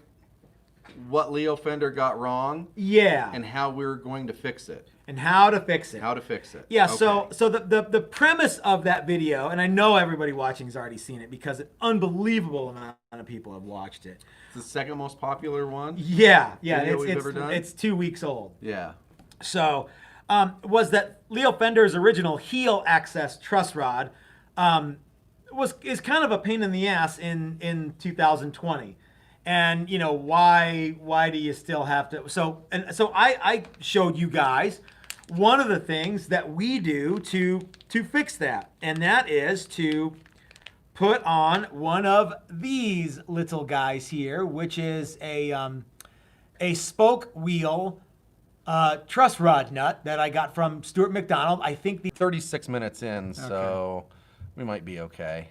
what Leo Fender got wrong. Yeah. And how we're going to fix it. And how to fix it. How to fix it. Yeah, okay. so the premise of that video, and I know everybody watching has already seen it because an unbelievable amount of people have watched it. It's the second most popular one. Yeah, video we've ever done? It's 2 weeks old. Yeah. So, was that Leo Fender's original heel access truss rod is kind of a pain in the ass in 2020. And you know, why do you still have to so I showed you guys one of the things that we do to fix that, and that is to put on one of these little guys here, which is a spoke wheel truss rod nut that I got from Stuart McDonald. I think 36 minutes in, so we might be okay.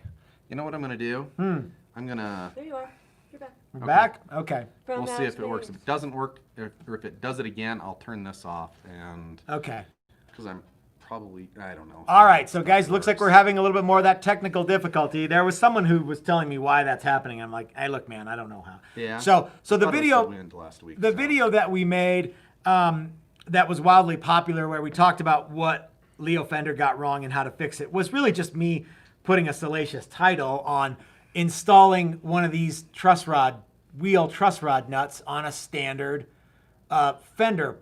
You know what I'm gonna do? I'm gonna. There you are. You're back. We're back? Okay. From We'll see if it downstairs. works. If it doesn't work, or if it does it again, I'll turn this off and Okay. because I'm probably I don't know. All right, so guys, looks like we're having a little bit more of that technical difficulty. There was someone who was telling me why that's happening. I'm like, hey, look, man, I don't know how. Yeah. So the I thought it was video, the wind last week, the so. video that we made that was wildly popular, where we talked about what Leo Fender got wrong and how to fix it, was really just me putting a salacious title on installing one of these wheel truss rod nuts on a standard Fender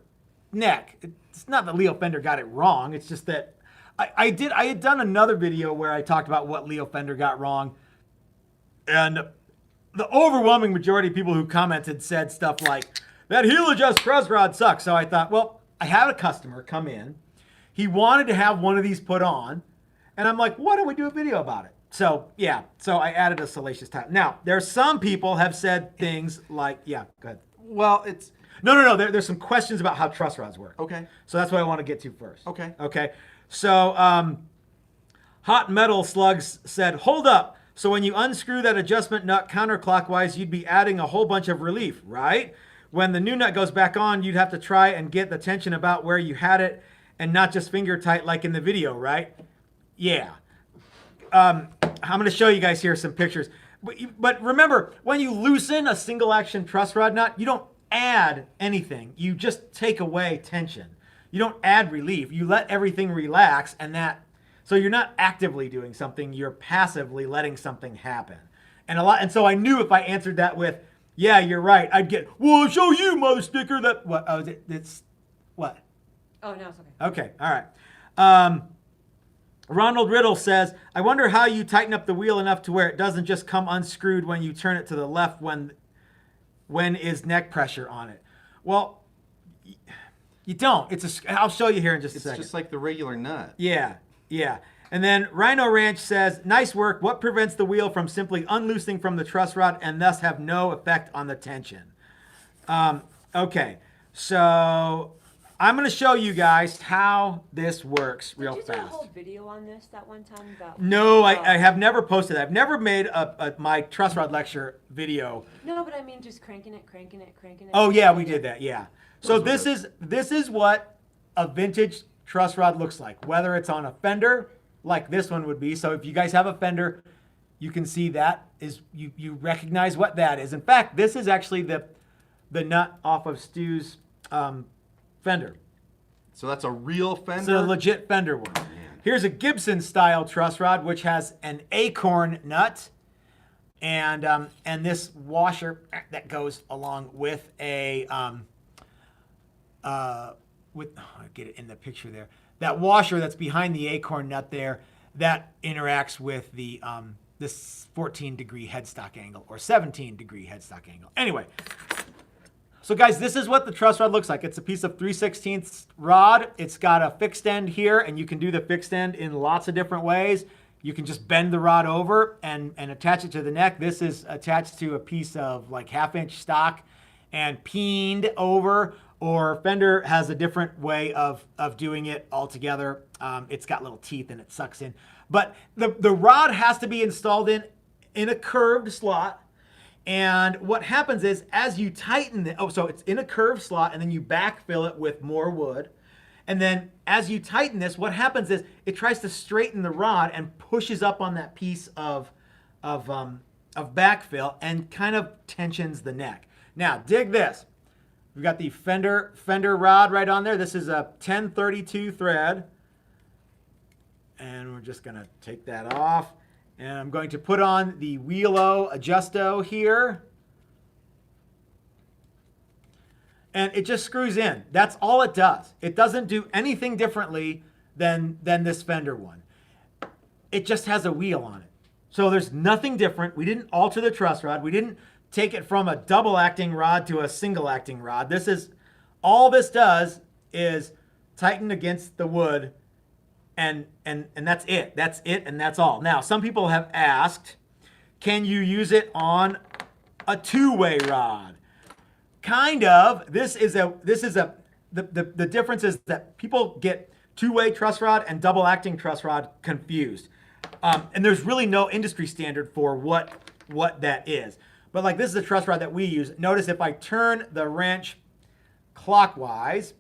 neck. It's not that Leo Fender got it wrong. It's just that I had done another video where I talked about what Leo Fender got wrong, and the overwhelming majority of people who commented said stuff like, that heel adjust truss rod sucks. So I thought, well, I had a customer come in. He wanted to have one of these put on, and I'm like, why don't we do a video about it? So yeah, so I added a salacious title. Now, there's some people have said things like, yeah, go ahead. Well, it's No. There's some questions about how truss rods work. okay. So that's what I want to get to first. Okay. Okay. So Hot Metal Slugs said, hold up. So when you unscrew that adjustment nut counterclockwise, you'd be adding a whole bunch of relief, right? When the new nut goes back on, you'd have to try and get the tension about where you had it and not just finger tight like in the video, right? Yeah. I'm going to show you guys here some pictures. But remember, when you loosen a single action truss rod nut, you don't add anything. You just take away tension. You don't add relief. You let everything relax, so you're not actively doing something, you're passively letting something happen. And so I knew if I answered that with, yeah, you're right, I'd get, well, I'll show you, mother sticker, that, what, oh, it's, what? Oh, no, it's okay. Okay, all right. Ronald Riddle says, I wonder how you tighten up the wheel enough to where it doesn't just come unscrewed when you turn it to the left when is neck pressure on it. Well, you don't. I'll show you here in just a second. It's just like the regular nut. Yeah. And then Rhino Ranch says, nice work. What prevents the wheel from simply unloosing from the truss rod and thus have no effect on the tension? Okay, so I'm going to show you guys how this works real fast. Did you do a whole video on this that one time? No, I have never posted that. I've never made my truss rod lecture video. No, but I mean just cranking it. Oh yeah, we did that. Yeah. So this is what a vintage truss rod looks like, whether it's on a Fender like this one would be. So if you guys have a Fender, you can see that is you recognize what that is. In fact, this is actually the nut off of Stu's Fender. So that's a real Fender? It's a legit Fender one. Man. Here's a Gibson style truss rod, which has an acorn nut and this washer that goes along with a I'll get it in the picture there. That washer that's behind the acorn nut there, that interacts with the this 14-degree headstock angle or 17-degree headstock angle. Anyway, So guys, this is what the truss rod looks like. It's a piece of 3/16 rod. It's got a fixed end here, and you can do the fixed end in lots of different ways. You can just bend the rod over and attach it to the neck. This is attached to a piece of like 1/2-inch stock and peened over, or Fender has a different way of doing it altogether. It's got little teeth and it sucks in. But the rod has to be installed in a curved slot. And what happens is, as you tighten it, so it's in a curved slot, and then you backfill it with more wood. And then as you tighten this, what happens is it tries to straighten the rod and pushes up on that piece of backfill and kind of tensions the neck. Now, dig this. We've got the Fender rod right on there. This is a 1032 thread. And we're just going to take that off. And I'm going to put on the Wheel-O Adjusto here. And it just screws in. That's all it does. It doesn't do anything differently than this Fender one. It just has a wheel on it. So there's nothing different. We didn't alter the truss rod. We didn't take it from a double acting rod to a single acting rod. This is, all this does is tighten against the wood, and that's it. That's it, and that's all. Now, some people have asked, can you use it on a two-way rod? Kind of. The difference is that people get two-way truss rod and double acting truss rod confused. And there's really no industry standard for what that is. But like, this is the truss rod that we use. Notice if I turn the wrench clockwise,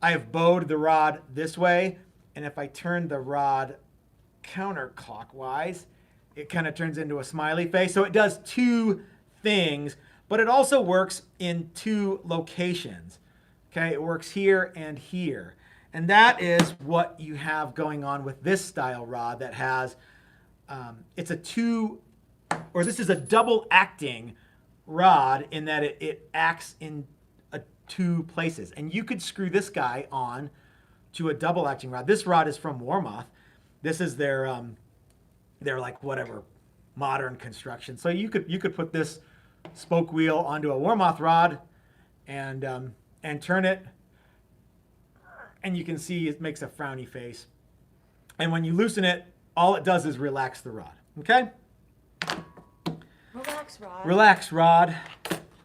I have bowed the rod this way. And if I turn the rod counterclockwise, it kind of turns into a smiley face. So it does two things, but it also works in two locations. Okay, it works here and here. And that is what you have going on with this style rod that has, it's a this is a double acting rod in that it acts in two places. And you could screw this guy on to a double acting rod. This rod is from Warmoth. This is their like whatever modern construction. So you could put this spoke wheel onto a Warmoth rod and turn it, and you can see it makes a frowny face. And when you loosen it, all it does is relax the rod. Okay? Relax, Rod. Relax, rod.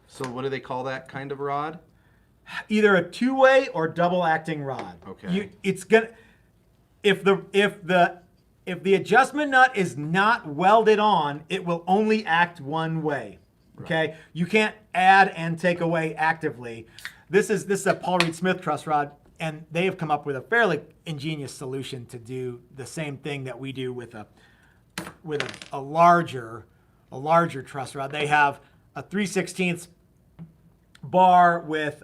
So what do they call that kind of rod? Either a two-way or double acting rod. Okay. It's gonna, if the adjustment nut is not welded on, it will only act one way. Okay? Right. You can't add and take away actively. This is a Paul Reed Smith truss rod, and they have come up with a fairly ingenious solution to do the same thing that we do with a larger truss rod. They have a 3/16 bar with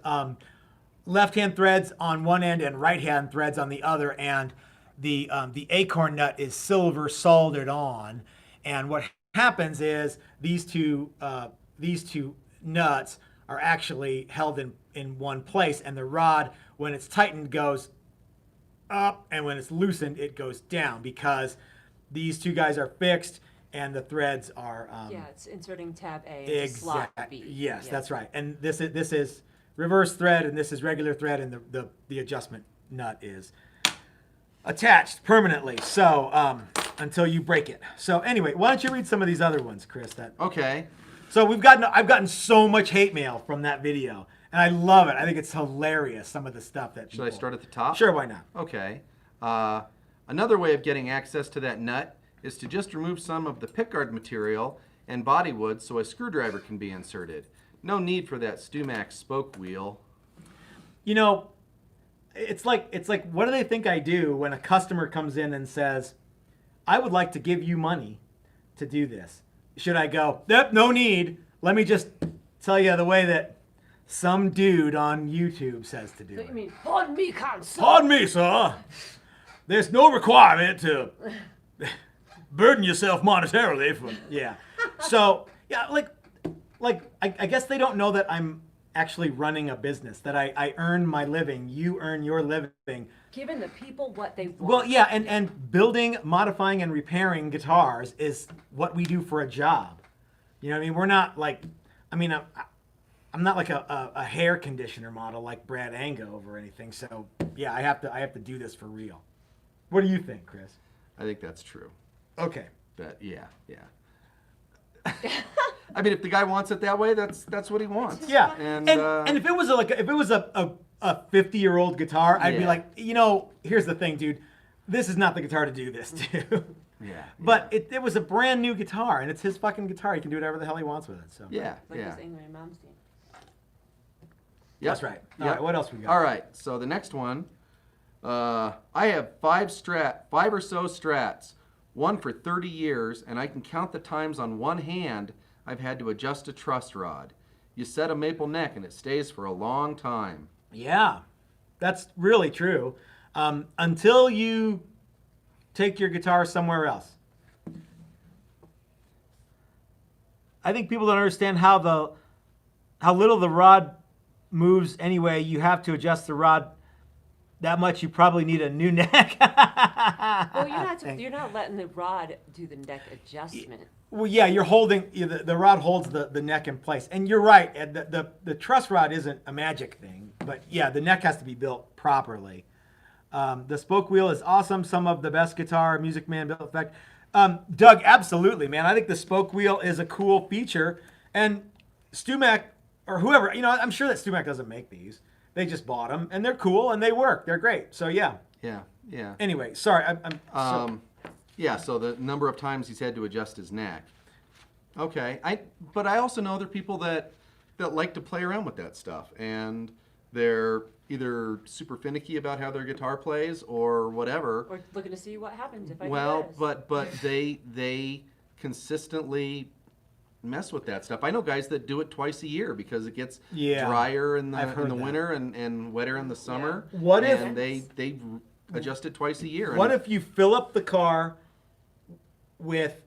left-hand threads on one end and right-hand threads on the other, and the acorn nut is silver soldered on. And what happens is these two nuts are actually held in one place, and the rod, when it's tightened, goes up, and when it's loosened, it goes down, because these two guys are fixed and the threads are it's inserting tab A into slot B. Yes, Yeah. that's right. And this is reverse thread, and this is regular thread, and the adjustment nut is attached permanently. So until you break it. So anyway, why don't you read some of these other ones, Chris? Okay. So I've gotten so much hate mail from that video, and I love it. I think it's hilarious, some of the stuff that Should I start at the top? Sure, why not? Okay. Another way of getting access to that nut is to just remove some of the pickguard material and bodywood so a screwdriver can be inserted. No need for that Stumac spoke wheel. You know, it's like what do they think I do when a customer comes in and says, I would like to give you money to do this? Should I go, yep, no need. Let me just tell you the way that some dude on YouTube says to do So it. you mean, pardon me, kind sir. Pardon me, sir. There's no requirement to burden yourself monetarily for, yeah. So, yeah, I guess they don't know that I'm actually running a business, that I earn my living, you earn your living. Giving the people what they want. Well, yeah, and building, modifying, and repairing guitars is what we do for a job. You know what I mean? We're not like, I'm not like a hair conditioner model like Brad Angove or anything. So yeah, I have to do this for real. What do you think, Chris? I think that's true. Okay. Yeah. I mean, if the guy wants it that way, that's what he wants. Yeah. And if it was a 50-year-old guitar, I'd be Yeah. like, here's the thing, dude. This is not the guitar to do this to. Yeah. But it was a brand new guitar, and it's his fucking guitar. He can do whatever the hell he wants with it. So Yeah. Like Yeah. his Ingrid Malmsteen. Yep. that's right. All Yep. right, what else we got? All right. So the next one, I have five or so Strats, one for 30 years, and I can count the times on one hand I've had to adjust a truss rod. You set a maple neck and it stays for a long time. Yeah, that's really true. Until you take your guitar somewhere else. I think people don't understand how little the rod moves anyway. You have to adjust the rod that much. You probably need a new neck. Well, you're not letting the rod do the neck adjustment. Well, yeah, you're holding the rod holds the neck in place, and you're right. The truss rod isn't a magic thing, but yeah, the neck has to be built properly. The spoke wheel is awesome. Some of the best guitar Music Man built effect. Doug, absolutely, man. I think the spoke wheel is a cool feature, and StewMac or whoever, I'm sure that StewMac doesn't make these. They just bought them, and they're cool and they work. They're great. So yeah. Yeah. Anyway, sorry. Yeah, so the number of times he's had to adjust his neck. Okay, but I also know there are people that like to play around with that stuff, and they're either super finicky about how their guitar plays or whatever. Or looking to see what happens if I Well, do this. but they consistently mess with that stuff. I know guys that do it twice a year because it gets drier in I've heard the that. winter and wetter in the summer. What if- and they adjust it twice a year? What if you fill up the car with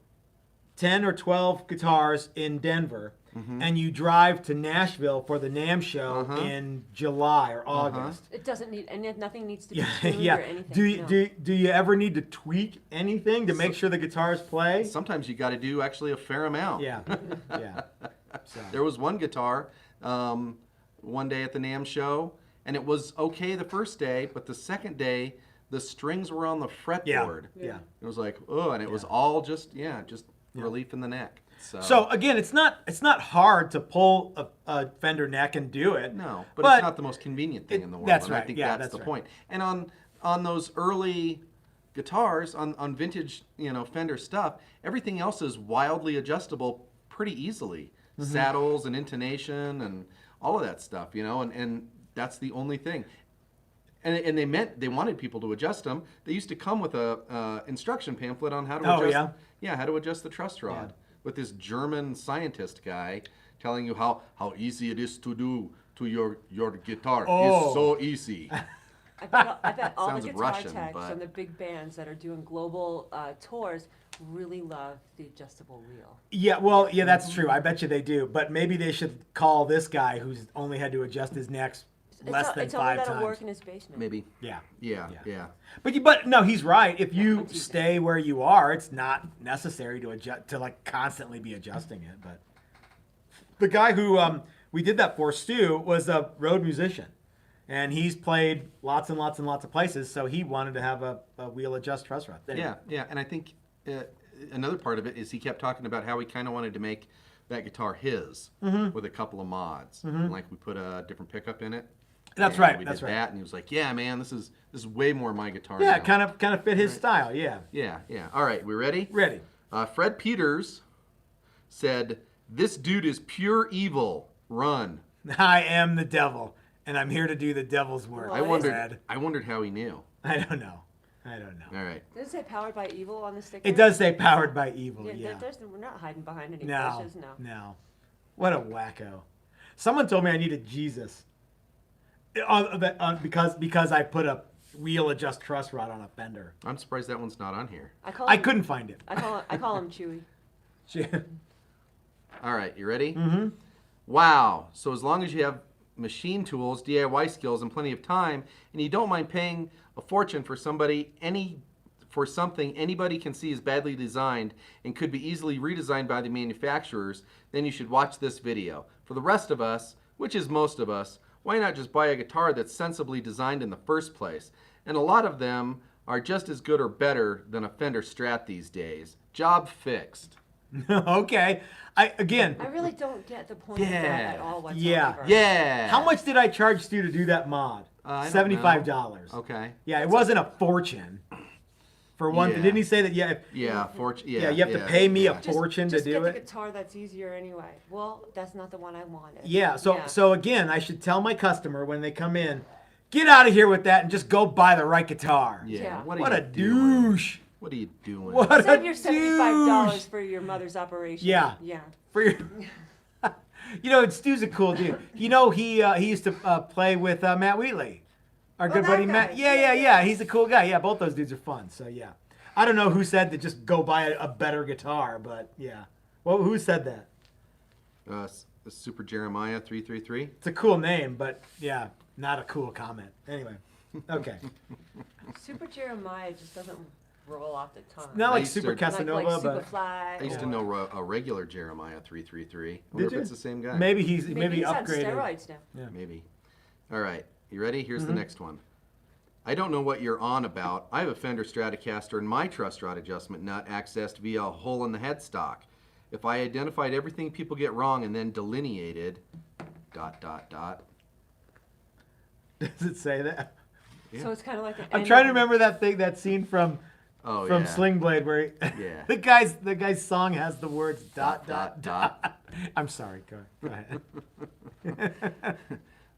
10 or 12 guitars in Denver, and you drive to Nashville for the NAMM show in July or August? It doesn't need, and nothing needs to be Yeah, tuned yeah. or anything. Do you ever need to tweak anything to make sure the guitars play? Sometimes you got to do actually a fair amount. Yeah, yeah. So. There was one guitar one day at the NAMM show, and it was okay the first day, but the second day the strings were on the fretboard. Yeah. It was like, oh, and it was all just relief in the neck. So again, it's not hard to pull a Fender neck and do it. No, but it's not the most convenient thing in the world. That's and right. I think Yeah, that's the right. point. And on those early guitars, on vintage, Fender stuff, everything else is wildly adjustable pretty easily. Saddles and intonation and all of that stuff, and that's the only thing. And they wanted people to adjust them. They used to come with a instruction pamphlet on how to adjust. How to adjust the truss rod. With this German scientist guy telling you how easy it is to do to your guitar. It's so easy. I bet all the Sounds guitar Russian, techs but- and the big bands that are doing global tours really love the adjustable wheel. Yeah, well, yeah, that's true. I bet you they do. But maybe they should call this guy who's only had to adjust his necks less than It's only 5 got to times. work in his basement. Maybe. Yeah. Yeah. But no, he's right. If you stay where you are, it's not necessary to adjust like constantly be adjusting it. But the guy who we did that for, Stu, was a road musician, and he's played lots and lots and lots of places. So he wanted to have a wheel adjust truss rod. Anyway. Yeah. And I think another part of it is he kept talking about how he kind of wanted to make that guitar his with a couple of mods. Like we put a different pickup in it. That's And right. We That's did right. that, and he was like, "Yeah, man, this is way more my guitar." Yeah, now. kind of fit his style. Yeah. Yeah. All right, we ready? Ready. Fred Peters said, "This dude is pure evil. Run." I am the devil, and I'm here to do the devil's work. Well, I wondered how he knew. I don't know. All right. Does it say powered by evil on the sticker? It does say powered by evil. Yeah. We're not hiding behind any No. bushes, no. No. What a wacko. Someone told me I needed Jesus. Because I put a wheel adjust truss rod on a Fender. I'm surprised that one's not on here. I couldn't find it. I call him Chewy. All right, you ready? Mm-hmm. Wow. So as long as you have machine tools, DIY skills, and plenty of time, and you don't mind paying a fortune for something anybody can see is badly designed and could be easily redesigned by the manufacturers, then you should watch this video. For the rest of us, which is most of us, why not just buy a guitar that's sensibly designed in the first place? And a lot of them are just as good or better than a Fender Strat these days. Job fixed. Okay. I really don't get the point of that at all whatsoever. Yeah. How much did I charge Stu to do that mod? $75. Okay. Yeah, it wasn't a fortune. For one, didn't he say that? Yeah. Yeah, You have to pay me a fortune to just do get it. the guitar that's easier anyway. Well, that's not the one I wanted. Yeah. So again, I should tell my customer when they come in, get out of here with that and just go buy the right guitar. Yeah. What a douche. What are you doing? Save your $75 for your mother's operation. Yeah. Yeah. For your. Stu's a cool dude. He used to play with Matt Wheatley. Our good buddy Matt. Yeah. He's a cool guy. Yeah, both those dudes are fun. So yeah, I don't know who said to just go buy a better guitar, but yeah. Well, who said that? Super Jeremiah 333. It's a cool name, but yeah, not a cool comment. Anyway, okay. Super Jeremiah just doesn't roll off the tongue. Not like Super Casanova, like but Superfly. I used to know a regular Jeremiah 333. I wonder if it's the same guy. Maybe he's maybe upgraded. on steroids now. Yeah. Maybe. All right. You ready? Here's the next one. I don't know what you're on about. I have a Fender Stratocaster and my truss rod adjustment nut accessed via a hole in the headstock. If I identified everything people get wrong and then delineated ... Does it say that? Yeah. So it's kind of like I'm trying to remember that scene from yeah. Sling Blade where Yeah. the guy's song has the words ... I'm sorry. Go ahead.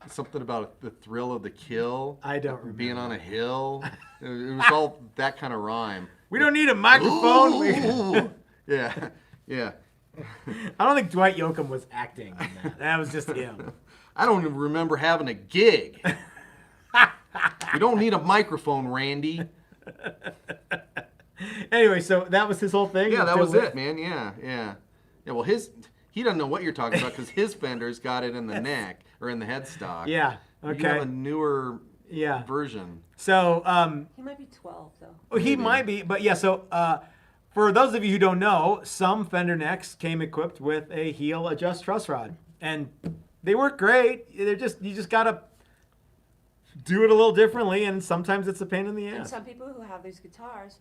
Something about the thrill of the kill. I don't remember. Being on a hill. It was all that kind of rhyme. We don't need a microphone. Ooh. Yeah. I don't think Dwight Yoakam was acting in that. That was just him. I don't even remember having a gig. You don't need a microphone, Randy. Anyway, so that was his whole thing? Yeah, that was it, man. Yeah, well, he doesn't know what you're talking about because his Fender's got it in the neck or in the headstock. Yeah, okay. You have a newer version. So, he might be 12, though. Well, he might be, but yeah, so for those of you who don't know, some Fender necks came equipped with a heel adjust truss rod. And they work great. You just gotta do it a little differently, and sometimes it's a pain in the ass. And some people who have these guitars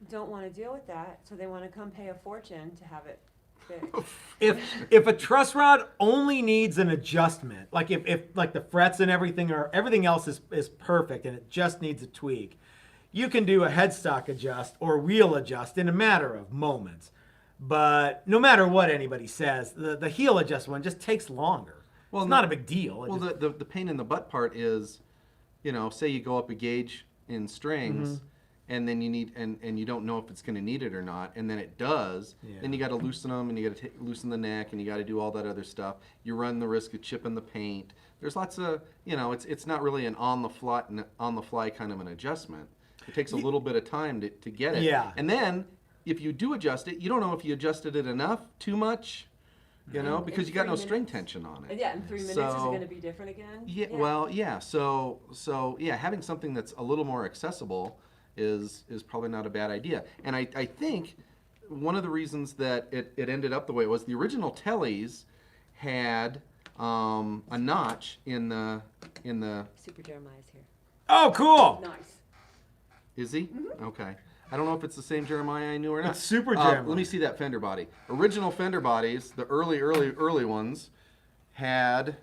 don't want to deal with that, so they want to come pay a fortune to have it fixed. If a truss rod only needs an adjustment, like if like the frets and everything else is perfect and it just needs a tweak, you can do a headstock adjust or wheel adjust in a matter of moments. But no matter what anybody says, the heel adjust one just takes longer. Well, it's not a big deal. The pain in the butt part is, say you go up a gauge in strings, and then you need and you don't know if it's going to need it or not, and then it does. Yeah. Then you got to loosen them, and you got to loosen the neck, and you got to do all that other stuff. You run the risk of chipping the paint. There's lots of it's not really an on the fly kind of an adjustment. It takes a little bit of time to get it. Yeah. And then if you do adjust it, you don't know if you adjusted it enough, too much. Because you got no string tension on it. Yeah, in 3 minutes, is it going to be different again? Yeah. Well, yeah. So having something that's a little more accessible is probably not a bad idea. And I think one of the reasons that it ended up the way it was, the original Tellys had a notch in the. Super Jeremiah's here. Oh, cool. Nice. Is he? Mm-hmm. Okay. I don't know if it's the same Jeremiah I knew or not. It's Super Jeremiah. Let me see that fender body. Original fender bodies, the early ones, had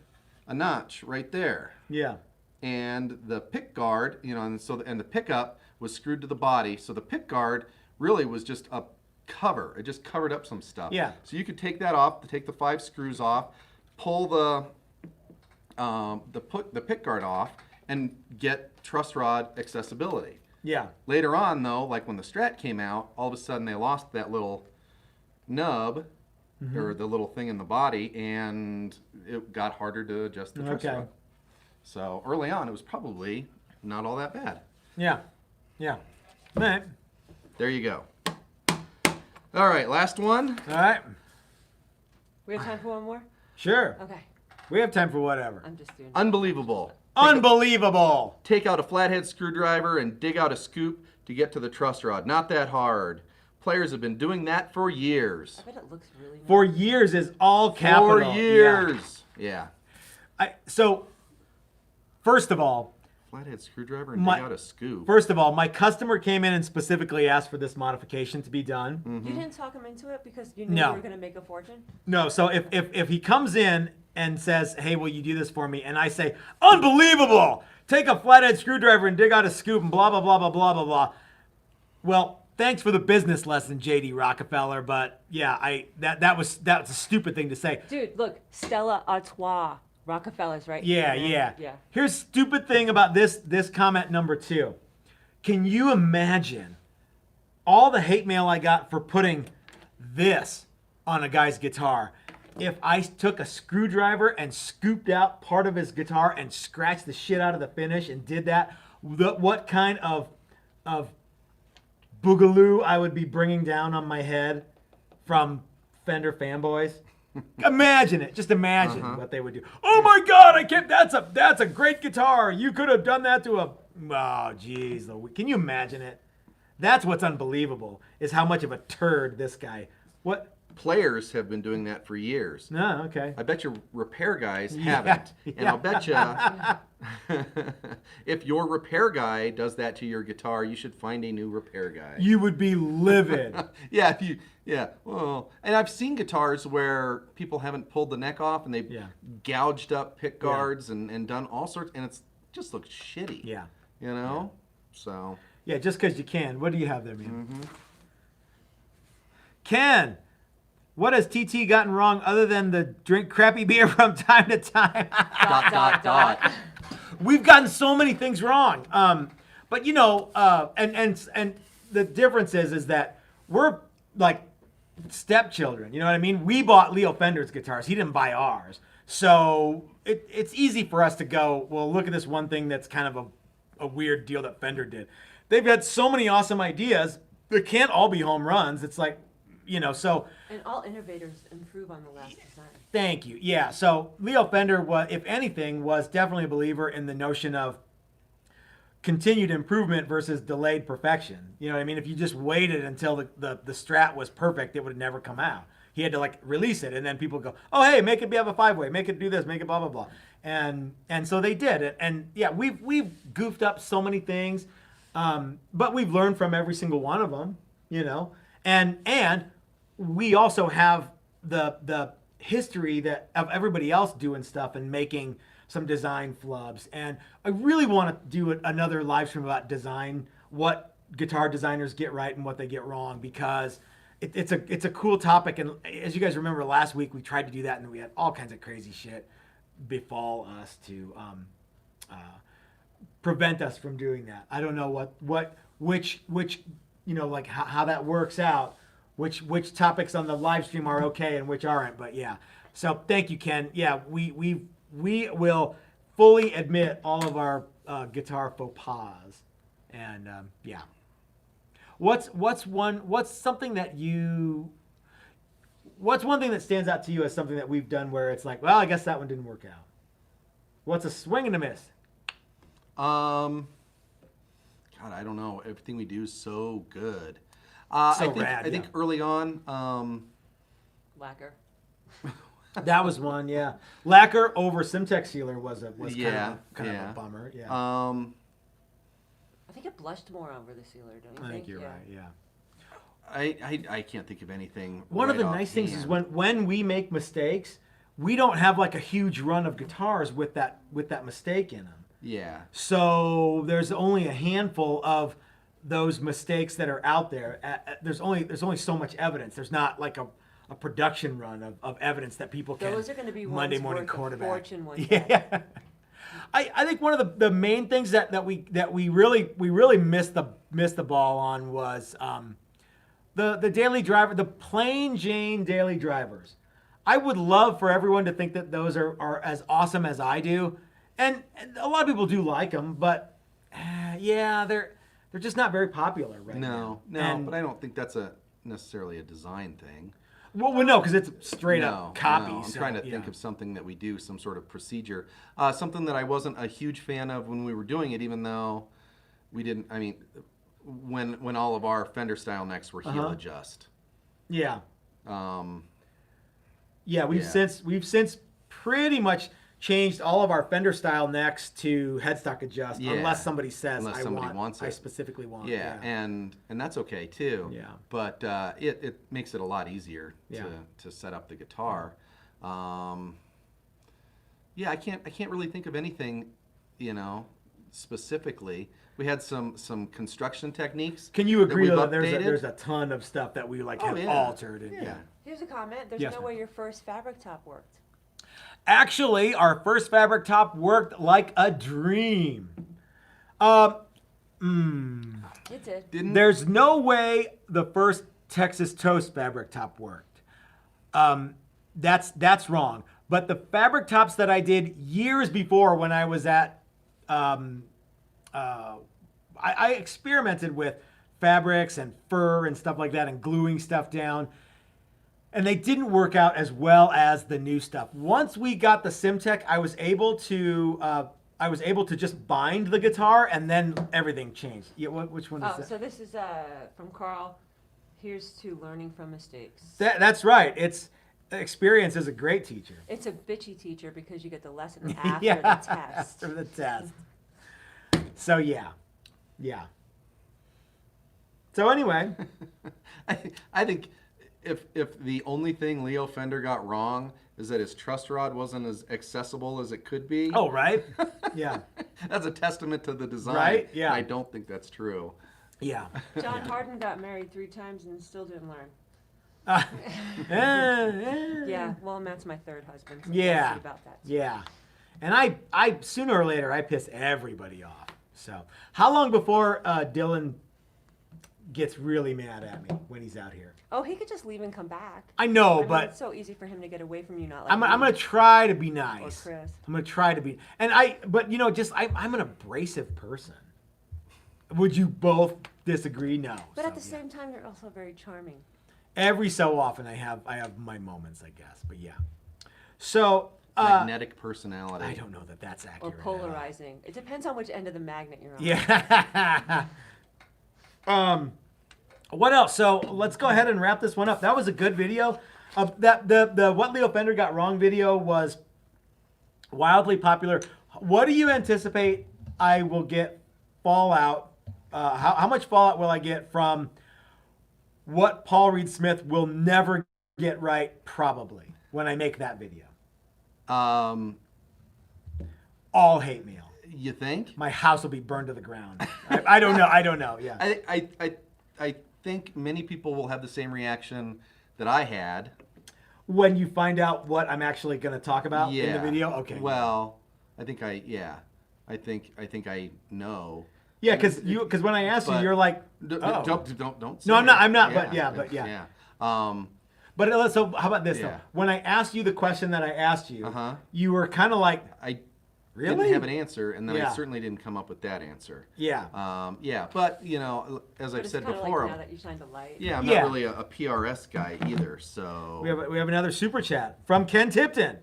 a notch right there. Yeah. And the pick guard, and the pickup was screwed to the body. So the pick guard really was just a cover. It just covered up some stuff. Yeah. So you could take that off, take the 5 screws off, pull the pick guard off, and get truss rod accessibility. Yeah. Later on, though, like when the Strat came out, all of a sudden they lost that little nub or the little thing in the body, and it got harder to adjust the truss rod. So early on, it was probably not all that bad. Yeah. Yeah. All right. There you go. All right, last one. All right. We have time for one more? Sure. Okay. We have time for whatever. I'm just doing Unbelievable. Unbelievable. Take out a flathead screwdriver and dig out a scoop to get to the truss rod. Not that hard. Players have been doing that for years. I bet it looks really nice. For years is all capital. 4 years. Yeah. So, first of all, Flathead screwdriver and dig out a scoop. my customer came in and specifically asked for this modification to be done. You didn't talk him into it because you knew No. you were going to make a fortune? No, so if he comes in and says, hey, will you do this for me? And I say, unbelievable! Take a flathead screwdriver and dig out a scoop and blah, blah, blah, blah, blah, blah, blah. Well, thanks for the business lesson, J.D. Rockefeller, but yeah, that was a stupid thing to say. Dude, look, Stella Artois. Rockefeller's right Yeah, here, yeah. Here's stupid thing about this comment number 2. Can you imagine all the hate mail I got for putting this on a guy's guitar? If I took a screwdriver and scooped out part of his guitar and scratched the shit out of the finish and did that, what kind of boogaloo I would be bringing down on my head from Fender fanboys. Imagine it. Just imagine what they would do. Oh my God! I can't. That's a great guitar. You could have done that to a. Oh jeez, can you imagine it? That's what's unbelievable. Is how much of a turd this guy. What? Players have been doing that for years. No, okay. I bet your repair guys haven't. And I'll bet you if your repair guy does that to your guitar, you should find a new repair guy. You would be livid. Well, and I've seen guitars where people haven't pulled the neck off and they've gouged up pick guards and done all sorts, and it's just looks shitty. Yeah. You know? So. Yeah, just because you can. What do you have there, man? Ken, what has TT gotten wrong other than the drink crappy beer from time to time? ... We've gotten so many things wrong. But you know, and the difference is that we're like stepchildren. You know what I mean? We bought Leo Fender's guitars. He didn't buy ours. So it's easy for us to go, well, look at this one thing that's kind of a weird deal that Fender did. They've had so many awesome ideas. They can't all be home runs. It's like, you know, so. And all innovators improve on the last design. Thank you. Yeah. So Leo Fender was, if anything, was definitely a believer in the notion of continued improvement versus delayed perfection. You know what I mean? If you just waited until the Strat was perfect, it would have never come out. He had to like release it, and then people go, oh, hey, make it have a 5-way, make it do this, make it blah, blah, blah. And so they did it. And yeah, we've goofed up so many things, but we've learned from every single one of them, you know? And we also have the history that of everybody else doing stuff and making some design flubs. And I really want to do another live stream about design, what guitar designers get right and what they get wrong, because it's a cool topic. And as you guys remember last week, we tried to do that and we had all kinds of crazy shit befall us to prevent us from doing that. I don't know which you know, like how that works out, which topics on the live stream are okay and which aren't. But yeah, so thank you, Ken. Yeah, we will fully admit all of our guitar faux pas, and yeah. What's one thing that stands out to you as something that we've done where it's like, well, I guess that one didn't work out? What's a swing and a miss? God, I don't know. Everything we do is so good. Rad, I think early on, Lacquer. That was one, yeah. Lacquer over Simtex sealer was kind of a bummer. Yeah. I think it blushed more over the sealer, don't you I think? think you're right. Yeah. I can't think of anything. One of the nice things is when we make mistakes, we don't have like a huge run of guitars with that mistake in them. Yeah. So there's only a handful of those mistakes that are out there. There's only so much evidence. There's not like a production run of evidence that people can Those are going to be Monday ones morning worth quarterback. a fortune one day. Yeah. I think one of the main things that we really missed the ball on was the daily driver, the plain Jane daily drivers. I would love for everyone to think that those are as awesome as I do, and a lot of people do like them, but yeah, they're just not very popular right now. No, but I don't think that's necessarily a design thing. Well, no, because it's straight up copy. No. I'm trying to think of something that we do, some sort of procedure. Something that I wasn't a huge fan of when we were doing it, even though we didn't. I mean, when all of our Fender style necks were heel adjust. Yeah. We've since pretty much changed all of our Fender style necks to headstock adjust, Yeah. unless somebody says Unless I somebody want, wants I it. specifically want. Yeah, and that's okay too. Yeah. But it makes it a lot easier Yeah. to set up the guitar. Yeah, I can't really think of anything, specifically. We had some construction techniques. Can you agree that though we've that updated. there's a ton of stuff that we like Oh, have yeah. altered? And, Yeah. Here's a comment. There's Yes, no ma'am. way your first fabric top worked. Actually, our first fabric top worked like a dream. It did. There's no way the first Texas Toast fabric top worked. That's wrong. But the fabric tops that I did years before, when I was at, I experimented with fabrics and fur and stuff like that, and gluing stuff down, and they didn't work out as well as the new stuff. Once we got the Simtech, I was able to just bind the guitar, and then everything changed. Yeah, which one is Oh, that? so this is from Carl. Here's to learning from mistakes. That's right. Experience is a great teacher. It's a bitchy teacher because you get the lesson after Yeah, the test. after the test. So yeah. So anyway, I think if the only thing Leo Fender got wrong is that his truss rod wasn't as accessible as it could be. oh right, yeah, That's a testament to the design. Right? Yeah. I don't think that's true. yeah. John Harden got married 3 times and still didn't learn. Yeah, well, Matt's my 3rd husband. So we'll Yeah. see about that. Yeah. And I sooner or later I piss everybody off. So how long before Dylan gets really mad at me when he's out here? Oh, he could just leave and come back. I know, I mean, but it's so easy for him to get away from you, not like I'm me gonna try to be or nice. Chris. I'm gonna try to be, but I'm an abrasive person. Would you both disagree? No. But So, at the yeah. same time, you're also very charming. Every so often I have my moments, I guess. But yeah. So Magnetic personality. I don't know that that's Or accurate. at all. polarizing. It depends on which end of the magnet you're on. Yeah. What else? So let's go ahead and wrap this one up. That was a good video. The What Leo Fender Got Wrong video was wildly popular. What do you anticipate I will get fallout? How much fallout will I get from what Paul Reed Smith will never get right? Probably when I make that video. All hate mail. You think? My house will be burned to the ground. I don't know. I don't know. Yeah. I think many people will have the same reaction that I had. When you find out what I'm actually going to talk about in the video, okay. Well, I think I know. Yeah, because when I asked you, But- you're like, Don't say No, I'm not- it. I'm not, but yeah. Yeah. But so how about this though? Yeah. When I asked you the question that I asked you, Uh-huh. you were kind of like, I really? didn't have an answer, and then Yeah. I certainly didn't come up with that answer. Yeah. Yeah, but as But I've it's said kinda before, like now that you shined a light. yeah, I'm Yeah. not really a PRS guy either. So We have another super chat from Ken Tipton.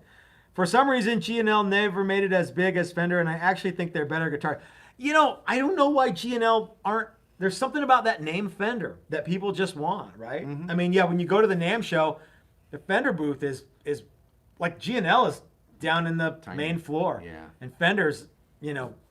For some reason, G&L never made it as big as Fender, and I actually think they're better guitar. I don't know why G&L aren't. There's something about that name Fender that people just want, right? Mm-hmm. I mean, yeah, when you go to the NAMM show, the Fender booth is like G&L is down in the Tiny. main floor, Yeah. and Fender's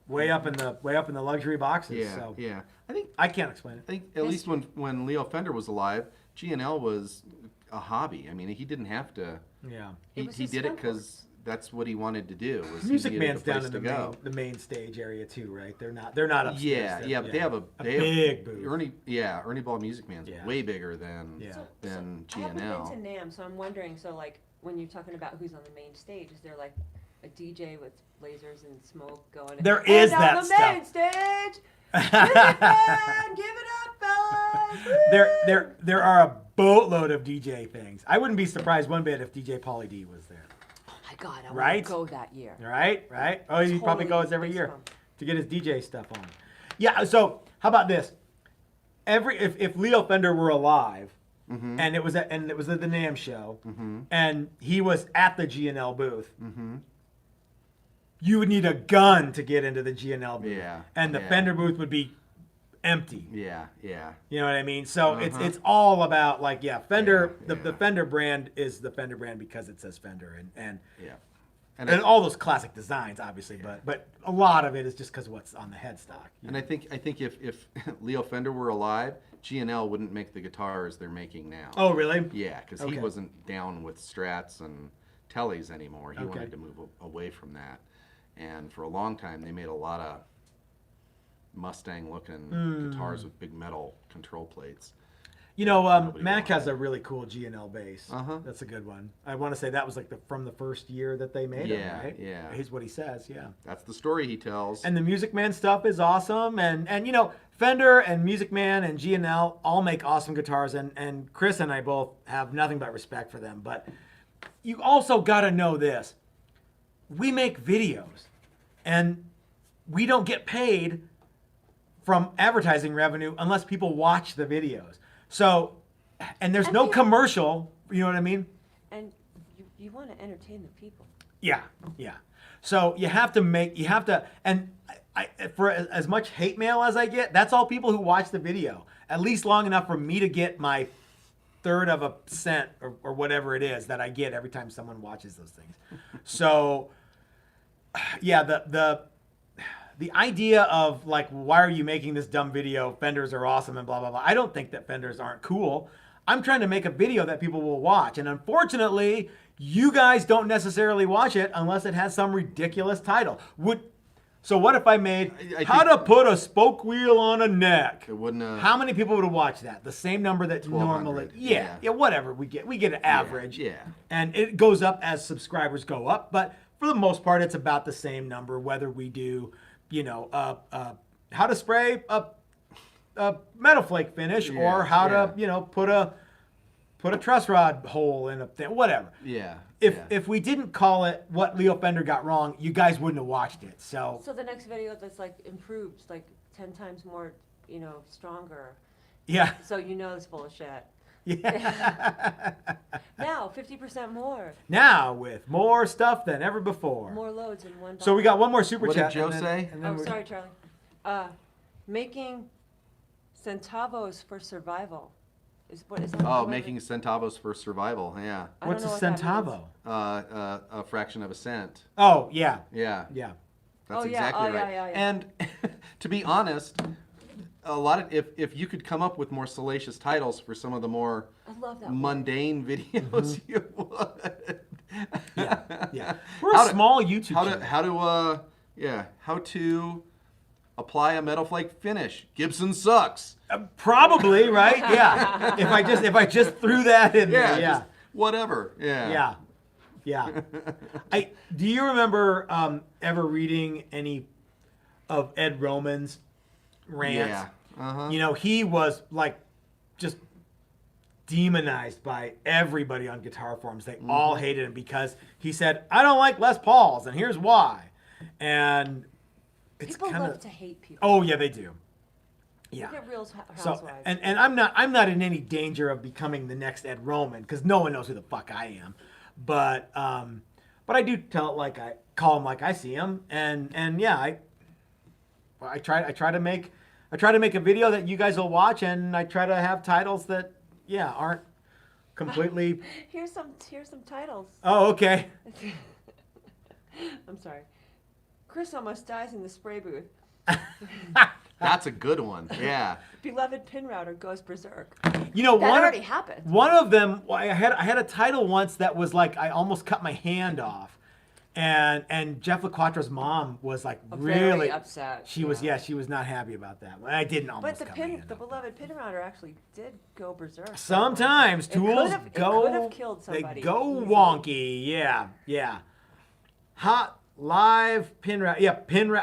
way up in the luxury boxes. yeah, So yeah. I think I can't explain it. at least when Leo Fender was alive, G&L was a hobby. I mean, he didn't have to. Yeah. It He was his did it sport. because that's what he wanted to do. Was Music he needed Man's a place down in to the go. main stage area too, right? They're not upstairs. Yeah, but they have a big booth. Ernie Ball Music Man's Yeah. way bigger than Yeah. than I haven't G&L. been to NAMM, so I'm wondering, so like, when you're talking about who's on the main stage, is there like a DJ with lasers and smoke going? There And is on that the main stage! Music Man, give it up, fellas! There are a boatload of DJ things. I wouldn't be surprised one bit if DJ Pauly D was there. Oh my God, I Right? want to go that year. Right? Oh, he probably Totally goes every year goosebumps. to get his DJ stuff on. Yeah. So how about this? If Leo Fender were alive, and it was at the NAMM show, and he was at the G&L booth, you would need a gun to get into the G&L booth, Yeah, and the yeah. Fender booth would be empty. Yeah. You know what I mean? So it's all about Fender. Yeah, The Fender brand is the Fender brand because it says Fender, and Yeah. And And all those classic designs, obviously, but a lot of it is just because of what's on the headstock. And I think if Leo Fender were alive, G&L wouldn't make the guitars they're making now. Oh, really? Yeah, because Okay. he wasn't down with Strats and Tellys anymore. He Okay. wanted to move away from that. And for a long time, they made a lot of Mustang-looking guitars with big metal control plates. You know, Nobody Mac wanted has a really cool G&L bass. Uh-huh. That's a good one. I want to say that was like from the first year that they made Yeah, it, right? yeah. Here's what he says, yeah. That's the story he tells. And the Music Man stuff is awesome. And you know, Fender and Music Man and G&L all make awesome guitars. And Chris and I both have nothing but respect for them. But you also got to know this. We make videos. And we don't get paid from advertising revenue unless people watch the videos. So, and there's no commercial, you know what I mean? And you want to entertain the people. Yeah, yeah. So you have to, and for as much hate mail as I get, that's all people who watch the video, at least long enough for me to get my third of a cent or whatever it is that I get every time someone watches those things. So, yeah, the idea of like, why are you making this dumb video? Fenders are awesome and blah, blah, blah. I don't think that Fenders aren't cool. I'm trying to make a video that people will watch. And unfortunately, you guys don't necessarily watch it unless it has some ridiculous title. So what if I made how to put a spoke wheel on a neck? It wouldn't. How many people would watch that? The same number that normally. 1,200, Yeah, whatever. We get an average. Yeah. And it goes up as subscribers go up. But for the most part, it's about the same number, whether we do, you know, how to spray a metal flake finish or how to, you know, put a truss rod hole in a thing, whatever. Yeah. If we didn't call it what Leo Fender got wrong, you guys wouldn't have watched it. So So the next video that's like improved, like 10 times more, you know, stronger. yeah. So you know it's full of shit. Yeah. Now 50% more. Now with more stuff than ever before. More loads in one. So we got one more super What did chat. Joe and then- say? and then Oh, we're- sorry, Charlie. Making centavos for survival. What is that? Oh, what making centavos for survival. Yeah. I don't What's a know what that centavo? A fraction of a cent. Oh yeah, Yeah. yeah. That's Oh, yeah. exactly Oh, yeah, right. yeah, yeah. And to be honest, a lot of if you could come up with more salacious titles for some of the more I love that word. mundane videos, you would. Yeah, yeah. We're How a to- small YouTube channel. How to apply a metal flake finish. Gibson sucks. Probably right. Yeah. if I just threw that in Yeah, there. Yeah. just whatever. Yeah. Yeah. Yeah. Do you remember ever reading any of Ed Roman's rants? Yeah. Uh-huh. You know, he was like just demonized by everybody on guitar forums. They all hated him because he said, "I don't like Les Pauls, and here's why." And it's People kind love of to hate people. oh yeah, they do. Yeah. Look at Real So Housewives. and I'm not in any danger of becoming the next Ed Roman because no one knows who the fuck I am, but I do call him like I see him, and yeah, I try to make a video that you guys will watch, and I try to have titles that aren't completely. Here's some titles. Oh, okay. I'm sorry. Chris almost dies in the spray booth. That's a good one. Yeah. Beloved pin router goes berserk. You know, That one already happened. One of them, I had a title once that was like I almost cut my hand off, and Jeff LaQuattro's mom was like Very really upset. She was she was not happy about that. I didn't almost. But cut my hand the off. beloved pin router actually did go berserk. Sometimes It tools could have killed they somebody. go easily. wonky. Yeah. Hot live pin router. Yeah,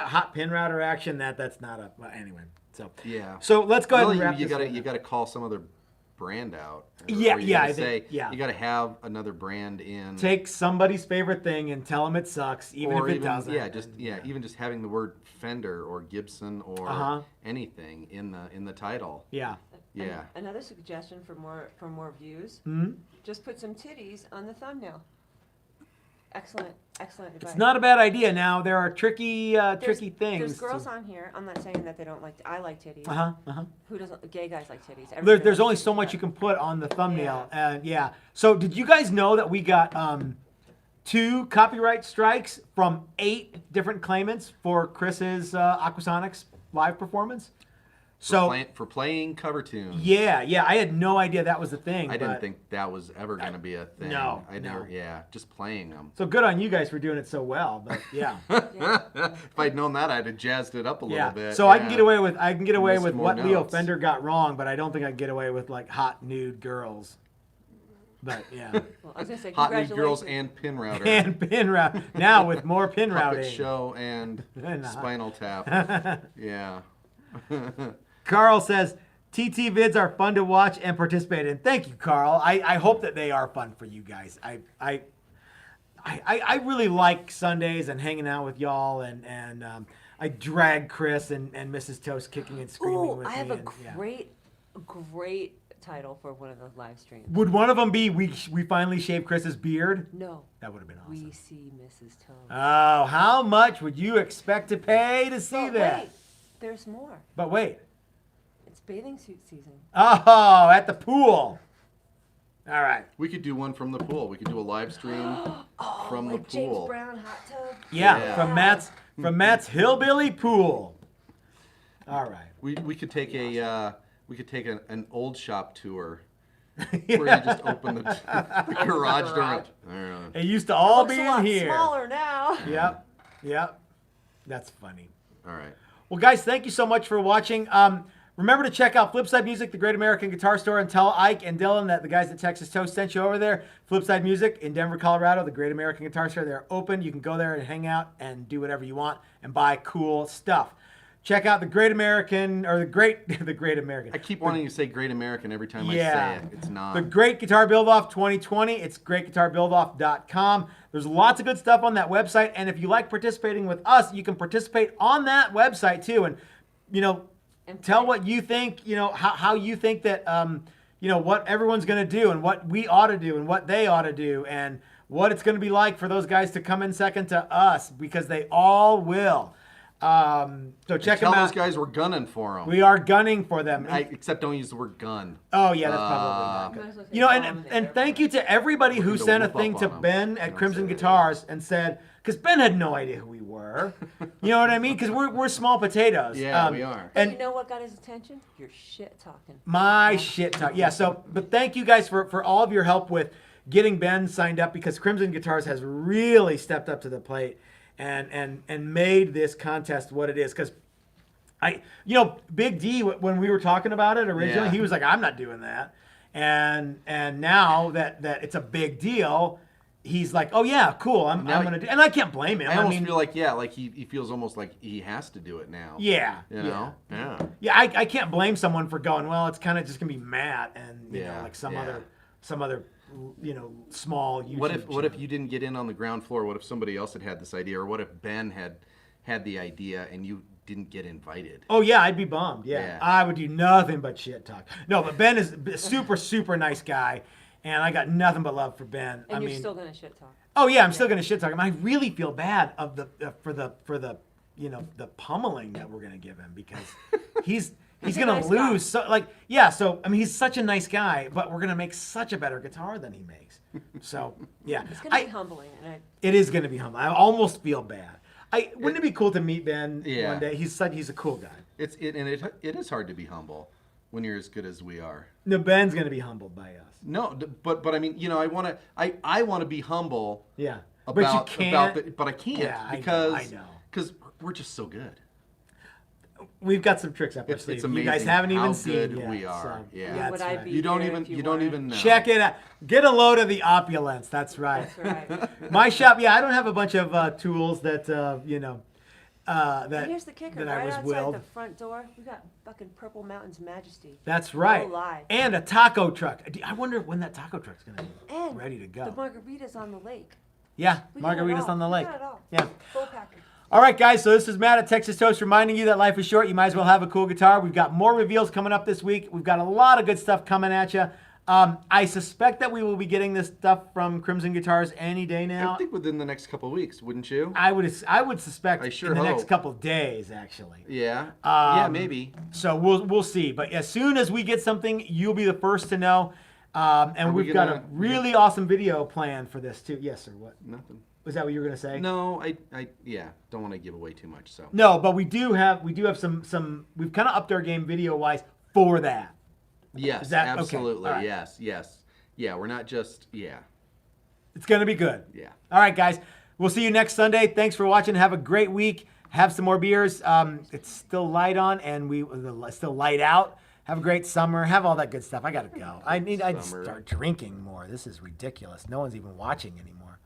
hot pin router action. That's not a. Well, anyway. Yeah. So let's go ahead Really, and wrap you this gotta one you up. gotta call some other brand out. Yeah, or you yeah, gotta I think- yeah. You gotta have another brand in. Take somebody's favorite thing and tell them it sucks, even or if it doesn't. Even just having the word Fender or Gibson or Uh-huh. anything in the title. Yeah. Yeah. Another suggestion for more views. Hmm? Just put some titties on the thumbnail. Excellent advice. It's not a bad idea. Now there are tricky things. There's girls on here. I'm not saying that they don't like. I like titties. Uh-huh. Who doesn't? Gay guys like titties. There's Everybody only likes so titties, much but- you can put on the thumbnail, and So did you guys know that we got 2 copyright strikes from 8 different claimants for Chris's Aquasonics live performance. For playing cover tunes. Yeah, I had no idea that was a thing. I didn't think that was ever going to be a thing. No, just playing them. So good on you guys for doing it so well, but yeah. If I'd known that, I'd have jazzed it up a little bit. So I can get away with More what Leo notes. Fender got wrong, but I don't think I can get away with like hot nude girls. But yeah. Well, I was gonna say Hot Nude Girls congratulations. and Pin Router. And pin route now with more pin Puppet routing. Show and Spinal Tap. Yeah. Carl says TT vids are fun to watch and participate in. Thank you, Carl. I hope that they are fun for you guys. I really like Sundays and hanging out with y'all, and I drag Chris and Mrs. Toast kicking and screaming with I me. have a and, yeah. great title for one of the live streams. Would one of them be we finally shaved Chris's beard? No. That would have been awesome. We see Mrs. Toast. Oh, how much would you expect to pay to see But that? wait, there's more. But wait. It's bathing suit season. Oh, at the pool. All right. We could do one from the pool. We could do a live stream from the like James pool. Brown hot tub. Yeah, Yeah. from Matt's hillbilly pool. All right. We could take an old shop tour where you just open the garage door. It used to all Looks be a in lot here. smaller now. Yep. That's funny. All right. Well, guys, thank you so much for watching. Remember to check out Flipside Music, the Great American Guitar Store, and tell Ike and Dylan that the guys at Texas Toast sent you over there. Flipside Music in Denver, Colorado, the Great American Guitar Store. They're open. You can go there and hang out and do whatever you want and buy cool stuff. Check out the Great American, or the Great American. I keep wanting to say Great American every time I say it. It's not. The Great Guitar Build-Off 2020. It's greatguitarbuildoff.com. There's lots of good stuff on that website. And if you like participating with us, you can participate on that website too. And, tell what you think, how you think that, what everyone's going to do and what we ought to do and what they ought to do and what it's going to be like for those guys to come in second to us, because they all will. So check them Tell out. those guys we're gunning for them. We are gunning for them. Except don't use the word gun. Oh yeah, that's probably not good. Might as well say And bomb thank you to everybody who We're gonna sent a whoop up thing to on 'em. Ben at Don't Crimson say that. Guitars and said, because Ben had no idea who we were. You know what I mean? Because we're small potatoes. Yeah, we are. But And you know what got his attention? Your shit talking. my shit talk. Yeah. So, but thank you guys for all of your help with getting Ben signed up, because Crimson Guitars has really stepped up to the plate and made this contest what it is. Because Big D, when we were talking about it originally, Yeah. he was like, I'm not doing that. And now that it's a big deal, he's like, oh yeah, cool, I'm going to do, and I can't blame him. I almost feel like, he feels almost like he has to do it now. Yeah. You know? Yeah. Yeah, I can't blame someone for going, well, it's kind of just going to be Matt and, like some other small YouTube What if channel. you didn't get in on the ground floor? What if somebody else had this idea? Or what if Ben had the idea and you didn't get invited? Oh yeah, I'd be bummed. Yeah. Yeah. I would do nothing but shit talk. No, but Ben is a super, super nice guy, and I got nothing but love for Ben. And you're still gonna shit talk. Oh yeah, I'm still gonna shit talk him. I really feel bad for the the pummeling that we're gonna give him, because he's He's a gonna nice guy. lose. So he's such a nice guy, but we're gonna make such a better guitar than he makes. So yeah, It's gonna be humbling, and it is gonna be humbling. I almost feel bad. Wouldn't it be cool to meet Ben Yeah. one day? He's a cool guy. It is hard to be humble when you're as good as we are. No, Ben's gonna be humbled by us. No, but I mean, I want to be humble. Yeah, About, but you can't. but I can't Yeah, I know, because I know. because we're just so good. We've got some tricks up our It's sleeve. amazing. You guys haven't even how seen good yet. we are. So, Yeah. that's Would I right. be You don't here even if you you don't weren't? even know. Check it out. Get a load of the opulence. That's right. that's right. My shop. Yeah, I don't have a bunch of tools that that And here's the kicker: that I right was outside willed. the front door, we got fucking Purple Mountain's Majesty. That's right. No lie. And a taco truck. I wonder when that taco truck's gonna be And ready to go. the margaritas on the lake. Yeah, We got it margaritas all. on the We lake. got it all. Yeah. Full package. All right, guys, so this is Matt at Texas Toast reminding you that life is short. You might as well have a cool guitar. We've got more reveals coming up this week. We've got a lot of good stuff coming at you. I suspect that we will be getting this stuff from Crimson Guitars any day now. I think within the next couple weeks, wouldn't you? I would suspect I sure in the next hope. couple days, actually. Yeah. Yeah, maybe. So we'll see. But as soon as we get something, you'll be the first to know. And Are we we've got a gonna- really awesome video planned for this too. Yes, sir. What Nothing. was that? What you were gonna say? No, yeah, don't want to give away too much. So No, but we do have some. We've kind of upped our game video wise for that. yes, Is that- okay, absolutely, all right. yes. Yeah, we're not just It's gonna be good. yeah. All right, guys. We'll see you next Sunday. Thanks for watching. Have a great week. Have some more beers. It's still light on, and still light out. Have a great summer. Have all that good stuff. I gotta go. I Summer. start drinking more. This is ridiculous. No one's even watching anymore.